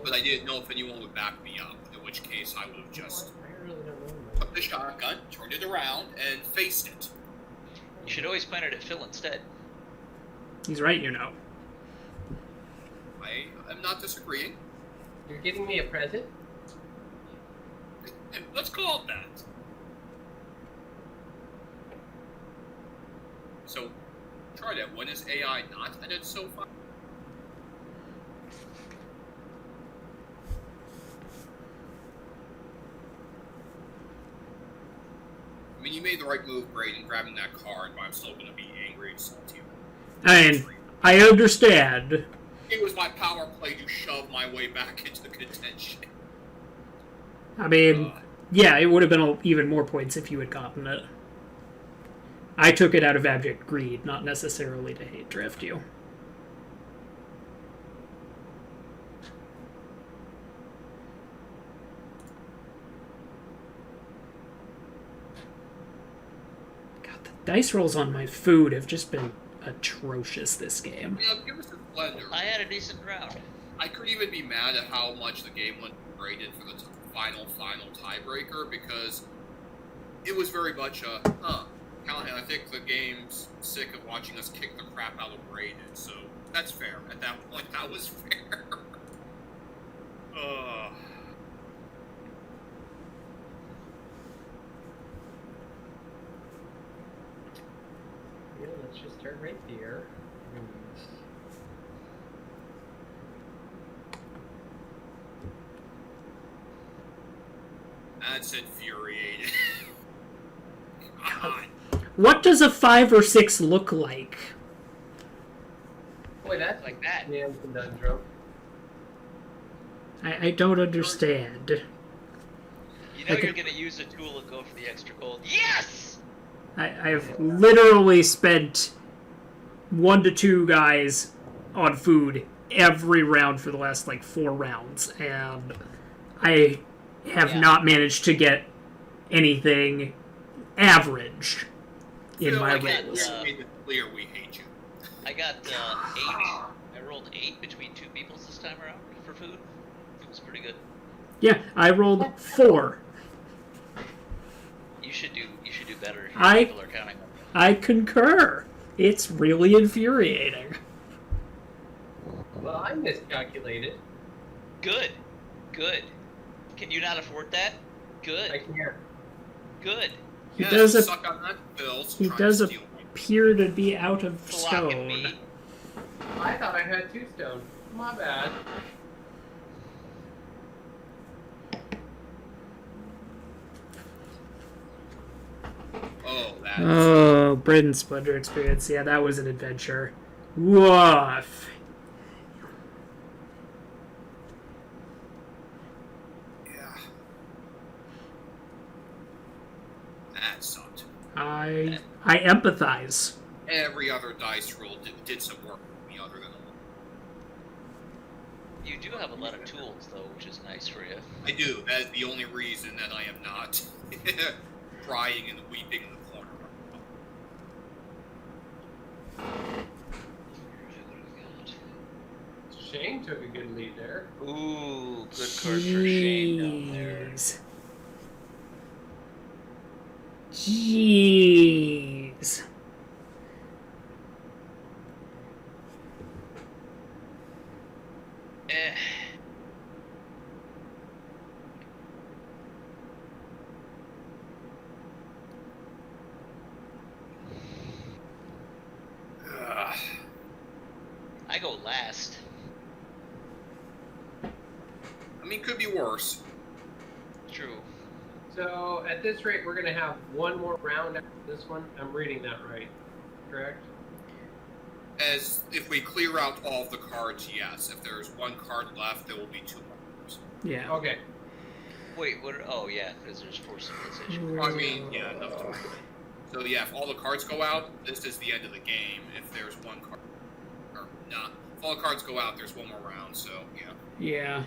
but I didn't know if anyone would back me up, in which case I would have just I really don't know. took the shotgun, turned it around, and faced it. You should always point it at Phil instead. He's right, you know. I am not disagreeing. You're getting me a present? Let's call it that. So, try that. When is AI not ended so far? I mean, you made the right move, Braden, grabbing that card, but I'm still going to be angry and salty. I mean, I understand. It was my power play to shove my way back into the contention. I mean, yeah, it would have been even more points if you had gotten it. I took it out of abject greed, not necessarily to hate drift you. God, the dice rolls on my food have just been atrocious this game. Yeah, give us a splendor. I had a decent round. I could even be mad at how much the game went graded for the final tiebreaker, because it was very much a, Callahan, I think the game's sick of watching us kick the crap out of Braden, so that's fair. At that point, that was fair. Yeah, let's just start right here. That's infuriating. God. What does a 5 or 6 look like? Boy, that's Like that. man's conundrum. I don't understand. You know Okay. you're gonna use a tool and go for the extra gold. Yes! I've literally spent 1 to 2 guys on food every round for the last, 4 rounds, and I have Yeah. not managed to get anything average in Phil, my I can't rolls. made it clear we hate you. I got 8. I rolled 8 between 2 meeples this time around for food. It was pretty good. Yeah, I rolled 4. You should do better. If I- people are counting on you. I concur. It's really infuriating. Well, I miscalculated. Good. Can you not afford that? I Good. can't. Good. He Yeah, does so a- suck on that, Phil. He Trying does to steal my- appear to be out of Blocking stone. me. I thought I had 2 stone. My bad. Oh, that. Oh, Britain Splendor Experience. Yeah, that was an adventure. Woof. Yeah. That sucked. I empathize. Every other dice roll did some work for me other than You do have a lot of tools though, which is nice for you. I do. That is the only reason that I am not crying and weeping in the corner. Shane took a good lead there. Ooh, good card for Shane down there. Jeez. Eh. Ugh. I go last. I mean, could be worse. True. So at this rate, we're gonna have one more round after this one. I'm reading that right, correct? As if we clear out all of the cards, yes. If there's one card left, there will be 2 markers. Yeah. Okay. Wait, what? Oh, yeah, because there's 4 civilization. I mean, yeah, enough to. So yeah, if all the cards go out, this is the end of the game. If there's one card, or nah, if all the cards go out, there's one more round. So yeah. Yeah.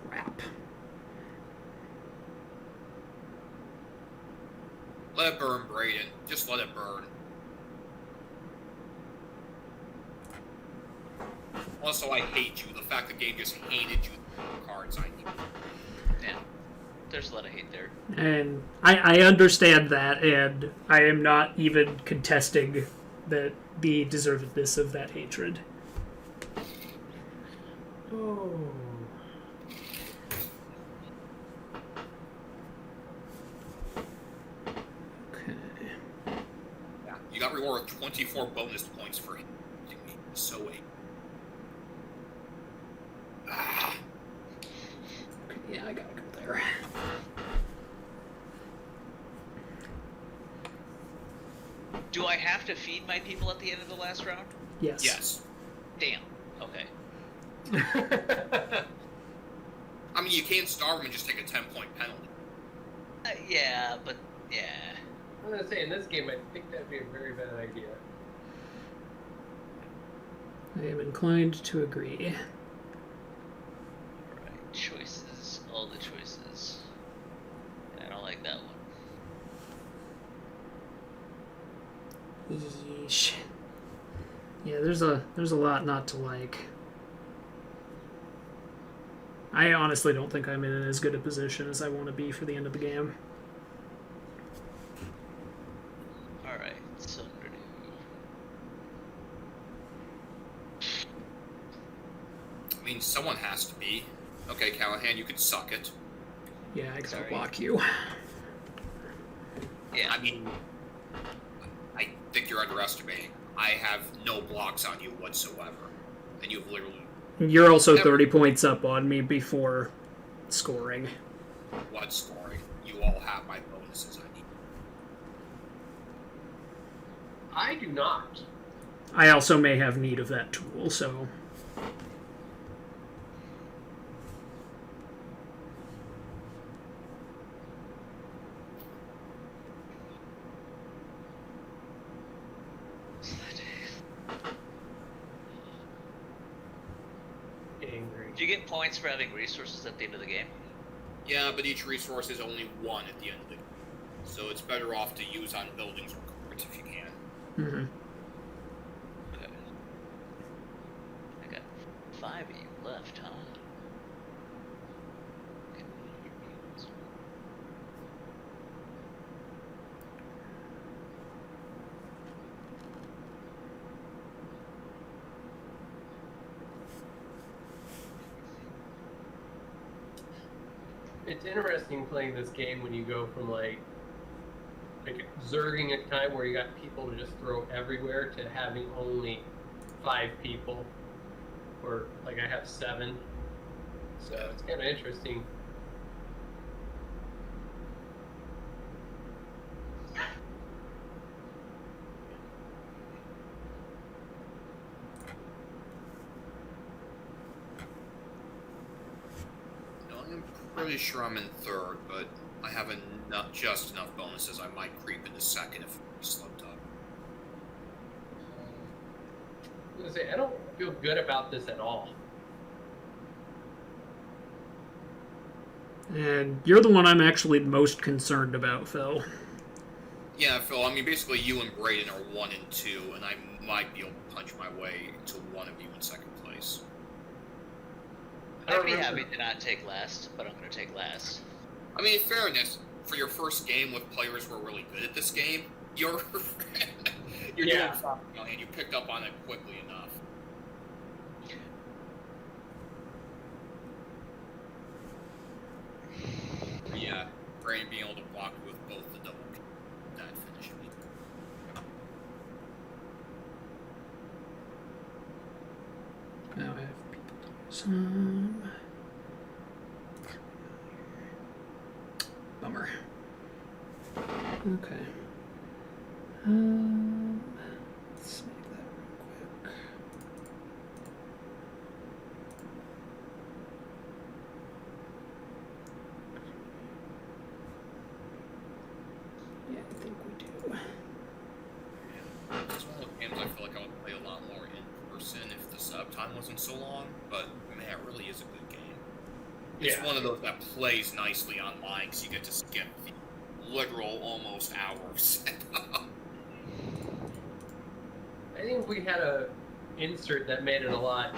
Crap. Let it burn, Brayden. Just let it burn. Also, I hate you. The fact the game just handed you the cards I need. Yeah, there's a lot of hate there. And I understand that, and I am not even contesting the deservedness of that hatred. Oh. Okay. Yeah. You got rewarded 24 bonus points for hitting me. So wait. Ah. Okay, yeah, I gotta go there. Do I have to feed my people at the end of the last round? Yes. Yes. Damn. Okay. I mean, you can't starve them and just take a 10-point penalty. Yeah, but yeah. I'm gonna say in this game, I think that'd be a very bad idea. I am inclined to agree. Alright, choices. All the choices. I don't like that one. Yeesh. Yeah, there's a lot not to like. I honestly don't think I'm in as good a position as I want to be for the end of the game. Alright, so I'm gonna do... I mean, someone has to be. Okay, Callahan, you could suck it. Yeah, I gotta Sorry. block you. Yeah. I mean, I think you're underestimating. I have no blocks on you whatsoever. And you've literally You're also Never. 30 points up on me before scoring. one scoring. You all have my bonuses I need. I do not. I also may have need of that tool, so... Angry. Do you get points for having resources at the end of the game? Yeah, but each resource is only 1 at the end of the game. So it's better off to use on buildings or cards if you can. Mhm. Okay. I got 5 of you left, huh? Okay. It's interesting playing this game when you go from like zerging a time where you got people to just throw everywhere to having only 5 people, or like I have 7. So it's kind of interesting. No, I'm pretty sure I'm in 3rd, but I have not just enough bonuses. I might creep into 2nd if I slipped up. I was gonna say, I don't feel good about this at all. And you're the one I'm actually most concerned about, Phil. Yeah, Phil, I mean, basically you and Brayden are 1 and 2, and I might be able to punch my way to one of you in 2nd place. I I'd be remember- happy to not take last, but I'm gonna take last. I mean, in fairness, for your first game with players who are really good at this game, you're you're Yeah. doing fine, and you picked up on it quickly enough. But yeah, Brayden being able to block with both the double that finished me. Now I have people to some. Bummer. Okay. Let's make that real quick. Yeah, I think we do. It's one of those games I feel like I would play a lot more in person if the setup time wasn't so long, but man, it really is a good game. It's one of those that plays nicely online because you get to skip the literal almost hour of setup. I think if we had a insert that made it a lot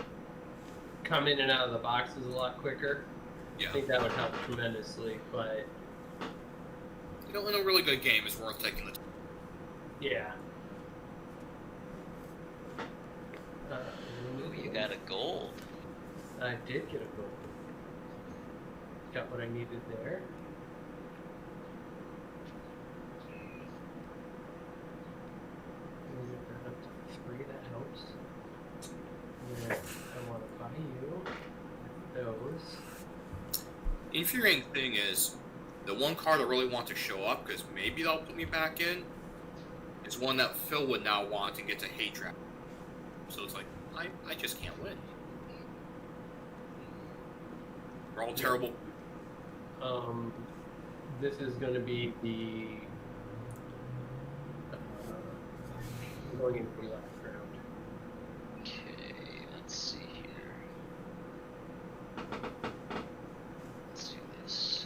come in and out of the boxes a lot quicker, Yeah. I think that would help tremendously. But You know, in a really good game is worth taking the time. yeah. Ooh, you got a gold. I did get a gold. Got what I needed there. We'll get that up to 3, that helps. And then I want to buy you those. The infuriating thing is, the one card I really want to show up, because maybe that'll put me back in, is one that Phil would now want to get to hate trap. So it's like, I just can't win. We're all terrible. This is going to be the going into the last round. Okay, let's see here. Let's do this.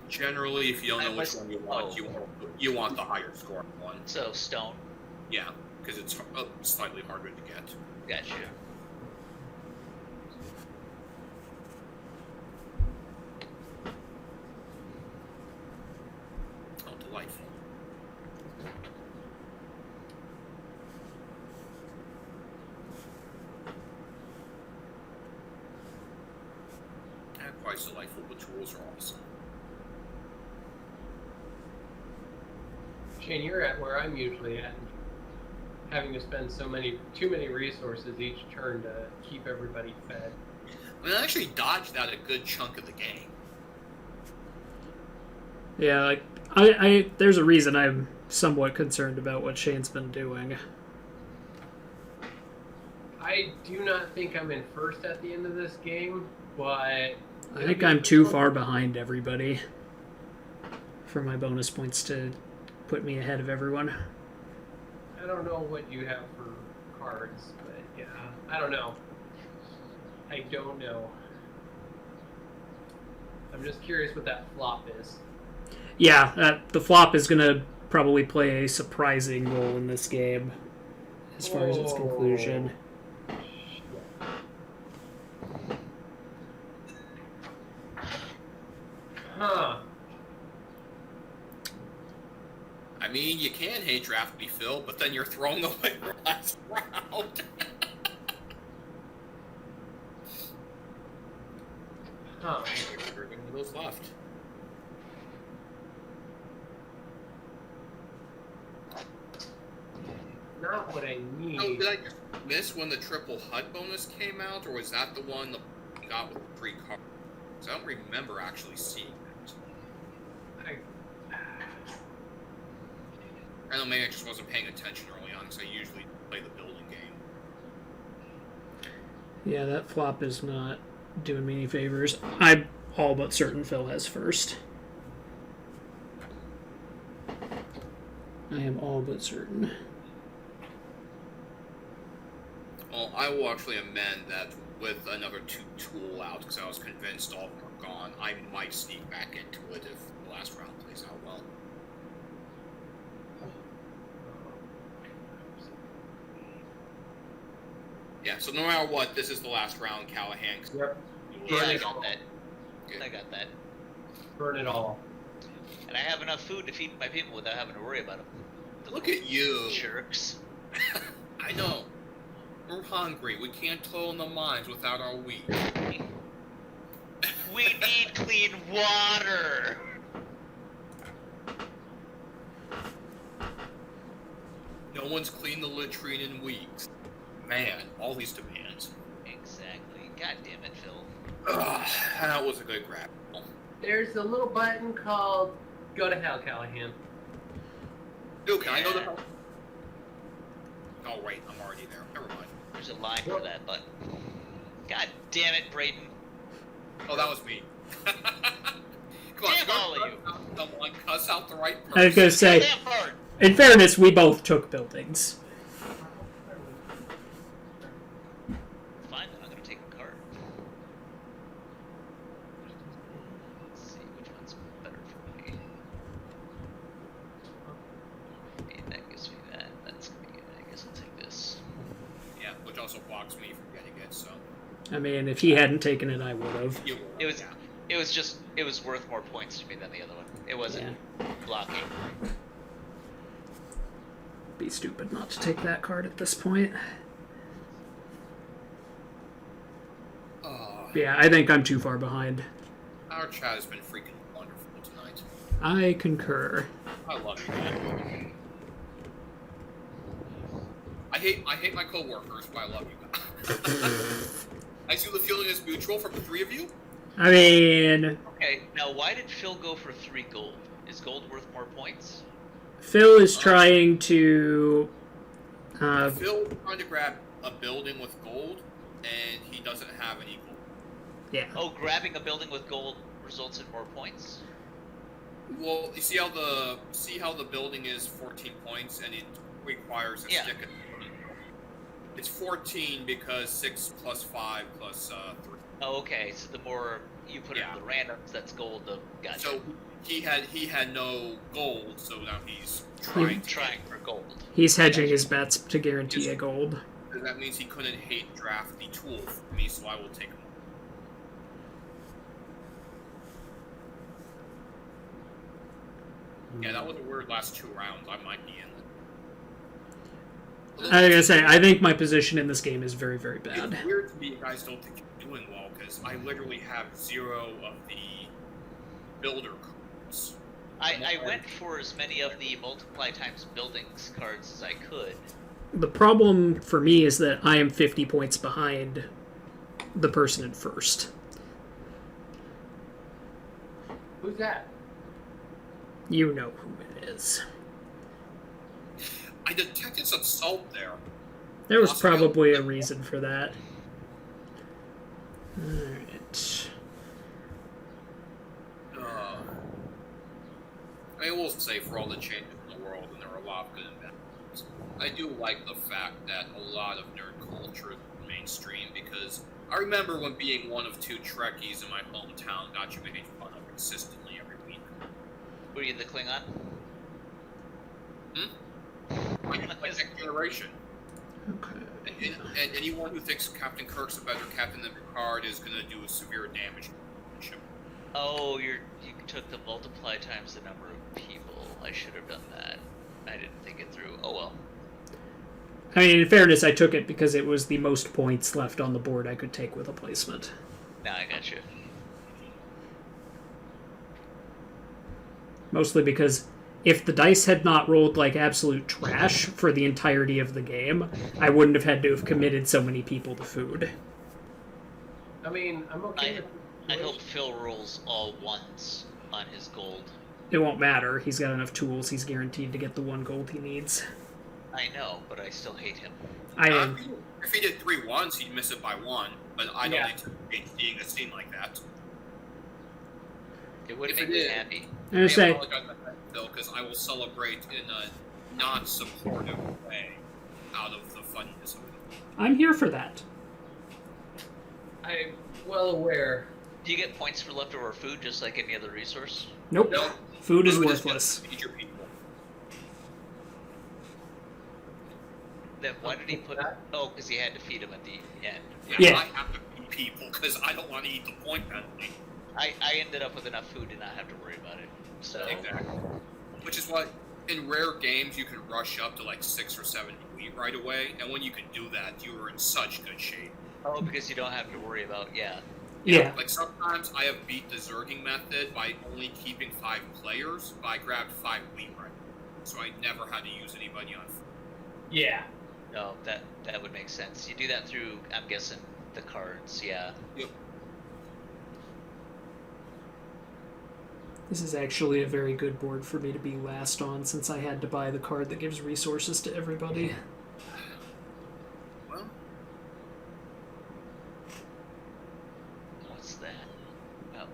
Generally, if you don't know which one you want, you want the higher score one. So, stone. Yeah, because it's slightly harder to get. Gotcha. Oh, delightful. Quite delightful, but tools are awesome. Shane, you're at where I'm usually at, having to spend too many resources each turn to keep everybody fed. I mean, I actually dodged out a good chunk of the game. Yeah, like I there's a reason I'm somewhat concerned about what Shane's been doing. I do not think I'm in first at the end of this game, but I think I'm too far behind everybody for my bonus points to put me ahead of everyone. I don't know what you have for cards, but yeah, I don't know. I don't know. I'm just curious what that flop is. Yeah, the flop is going to probably play a surprising role in this game as far as its conclusion. Huh. I mean, you can hate draft me, Phil, but then you're throwing away your last round. Huh. There are going to be those left. Not what I need. Oh, did I just miss when the triple HUD bonus came out, or was that the one that we got with the 3 cards? Because I don't remember actually seeing that. I don't know, maybe I just wasn't paying attention early on, because I usually play the building game. Yeah, that flop is not doing me any favors. I'm all but certain Phil has first. I am all but certain. Well, I will actually amend that with another 2 tool out, because I was convinced all of them are gone. I might sneak back into it if the last round plays out well. Yeah, so no matter what, this is the last round, Callahan. Yep. Yeah, Burn I it got all. that. Good. I got that. Burn it all. And I have enough food to feed my people without having to worry about them. Look at you. Jerks. I know. We're hungry. We can't toil in the mines without our wheat. We need clean water. No, No one's cleaned the latrine in weeks. Man, all these demands. Exactly. God damn it, Phil. Ugh, that was a good grab. There's a little button called "Go to Hell, Callahan." Dude, can I go to Yeah. hell? Oh, wait, I'm already there. Never mind. There's a line for that button. God damn it, Brayden. Oh, that was me. Come on, Damn all of you. Someone cuss out the right person. I was gonna say, Damn hard. in fairness, we both took buildings. Fine, then I'm gonna take a card. Let's see which one's better for me. And that gives me that. That's gonna be good. I guess I'll take this. Yeah, which also blocks me from getting it, so. I mean, if he hadn't taken it, I would have. You will, It was. yeah. It was worth more points to me than the other one. It wasn't blocking. Be stupid not to take that card at this point. Yeah, I think I'm too far behind. Our chat has been freaking wonderful tonight. I concur. I love you, man. I hate my coworkers, but I love you guys. I see the feeling is mutual from the three of you. I mean, Okay, now why did Phil go for 3 gold? Is gold worth more points? Phil is trying to. Phil trying to grab a building with gold, and he doesn't have any gold. Yeah. Oh, grabbing a building with gold results in more points? Well, you see how the building is 14 points, and it requires a Yeah. stick. It's 14 because 6 plus 5 plus 3. Oh, okay, so the more you put Yeah. into the randoms, that's gold. Gotcha. So he had no gold, so now he's trying. Trying for gold. He's hedging his bets to guarantee a gold. That means he couldn't hate draft the tool for me, so I will take him. Yeah, that was a weird last 2 rounds. I might be in. I was gonna say, I think my position in this game is very, very bad. It's weird to me you guys don't think you're doing well, because I literally have 0 of the builder cards. I went for as many of the multiply times buildings cards as I could. The problem for me is that I am 50 points behind the person in first. Who's that? You know who it is. I detected some salt there. There was Also, probably a reason for that. Alright. I mean, we'll say for all the changes in the world, and there are a lot of good and bad things, I do like the fact that a lot of nerd culture is mainstream, because I remember when being one of 2 Trekkies in my hometown got you made fun of consistently every week. Were you the Klingon? Like next generation. Okay. And anyone who thinks Captain Kirk's a better captain than Picard is going to do severe damage to the ship. Oh, you took the multiply times the number of people. I should have done that. I didn't think it through. Oh well. I mean, in fairness, I took it because it was the most points left on the board I could take with a placement. Now I got you. Mostly because if the dice had not rolled like absolute trash for the entirety of the game, I wouldn't have had to have committed so many people to food. I mean, I'm okay with the I hope situation. Phil rolls all ones on his gold. It won't matter. He's got enough tools. He's guaranteed to get the 1 gold he needs. I know, but I still hate him. I am. If he did 3 ones, he'd miss it by 1, but I don't Yeah. anticipate seeing a scene like that. It would If make it me is- happy. I'm gonna I say, apologize for that, Phil, because I will celebrate in a non-supportive way out of the funniness of it. I'm here for that. I'm well aware. Do you get points for leftover food just like any other resource? Nope. No, Food is just worthless. feed your people. Then why did he put? That? Oh, because he had to feed him at the end. Yeah. I have to feed people because I don't want to eat the point penalty. I ended up with enough food to not have to worry about it. So Exactly. Which is why, in rare games, you can rush up to like 6 or 7 wheat right away, and when you can do that, you are in such good shape. oh, because you don't have to worry about Yeah. Like sometimes I have beat the zerging method by only keeping 5 players, but I grabbed 5 wheat right, so I never had to use anybody on. Yeah. No, that would make sense. You do that through, I'm guessing, the cards. Yeah. Yep. This is actually a very good board for me to be last on, since I had to buy the card that gives resources to everybody. Well, What's that? Oh.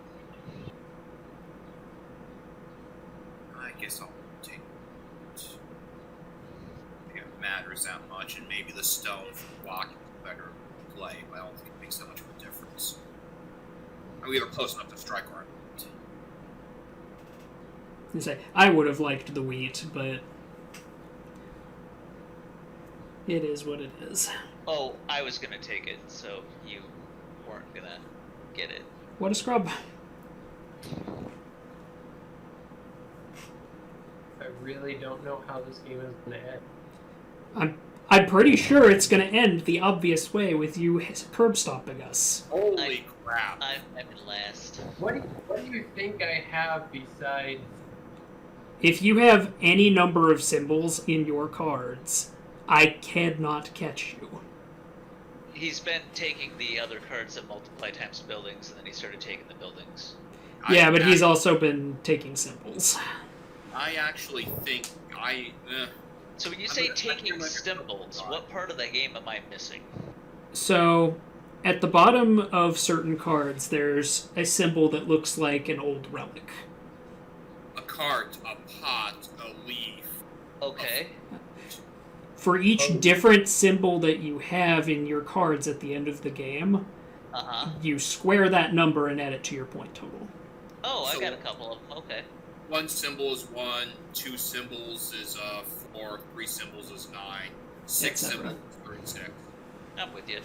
I guess I'll take it. If it matters that much, and maybe the stone for blocking is better play, but I don't think it makes that much of a difference. I'm either close enough to strike or not. I would have liked the wheat, but it is what it is. Oh, I was gonna take it, so you weren't gonna get it. What a scrub. I really don't know how this game is going to end. I'm pretty sure it's going to end the obvious way with you curb stomping us. Holy crap. I'm in last. What do you think I have besides... If you have any number of symbols in your cards, I cannot catch you. He's been taking the other cards that multiply times buildings, and then he started taking the buildings. Yeah, but he's also been taking symbols. I actually think So when you I'm say gonna- taking I'm gonna- symbols, what part of that game am I missing? So, at the bottom of certain cards, there's a symbol that looks like an old relic. a cart, a pot, a leaf. Okay. For each different symbol that you have in your cards at the end of the game, Uh-huh. you square that number and add it to your point total. Oh, I So- got a couple of them. Okay. One symbol is 1, 2 symbols is 4, 3 symbols is 9, 6 Et cetera. symbols is 36. I'm with you.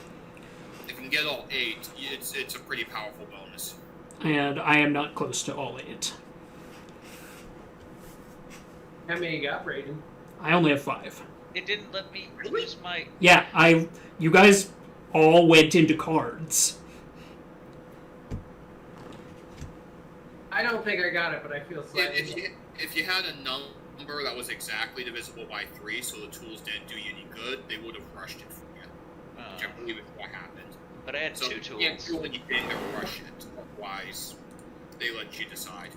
If you can get all 8, it's a pretty powerful bonus. And I am not close to all 8. How many you got, Brayden? I only have 5. It didn't let me Really? use my... Yeah, you guys all went into cards. I don't think I got it, but I feel slightly... If you had a number that was exactly divisible by 3, so the tools didn't do you any good, they would have rushed it for you. Which I believe is what happened. But I had So 2 you can't tools. do anything to rush it. Otherwise, they let you decide.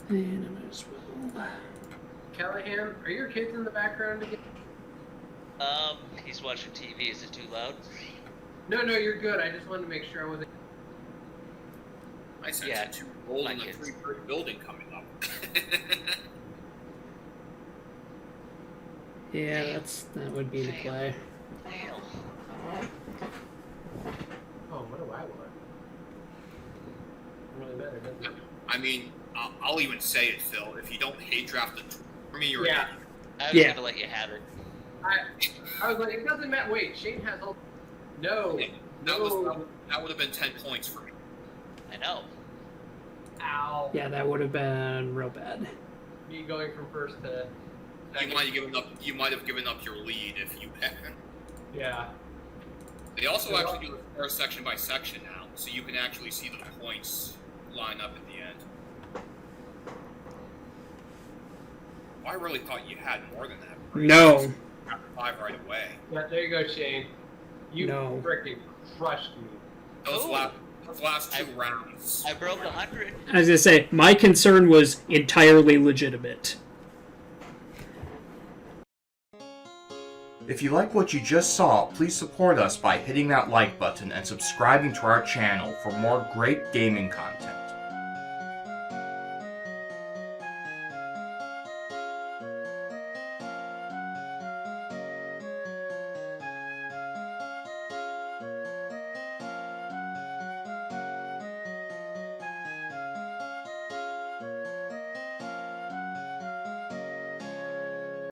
And I might as well. Callahan, are your kids in the background again? He's watching TV. Is it too loud? No, you're good. I just wanted to make sure I wasn't... I sense Yeah, a 2 roll my in the kids. 3-story building coming up. Yeah, that would be the play. Hell. Oh, what do I want? Doesn't really matter, doesn't it? I mean, I'll even say it, Phil. If you don't hate draft the tool for me, you're an Yeah. idiot. I was Yeah. gonna let you have it. I was like, it doesn't matter. Wait, Shane has all... No. That No. would have been 10 points for me. I know. Ow. Yeah, that would have been real bad. Me going from first to You second. might have given up your lead if you had. Yeah. They also actually do the score section by section now, so you can actually see the points line up at the end. I really thought you had more than that. No. After 5 right away. Yeah, there you go, Shane. You No. freaking crushed me. Those Oh. last 2 rounds. I broke 100. I was gonna say, my concern was entirely legitimate. If you like what you just saw, please support us by hitting that like button and subscribing to our channel for more great gaming content.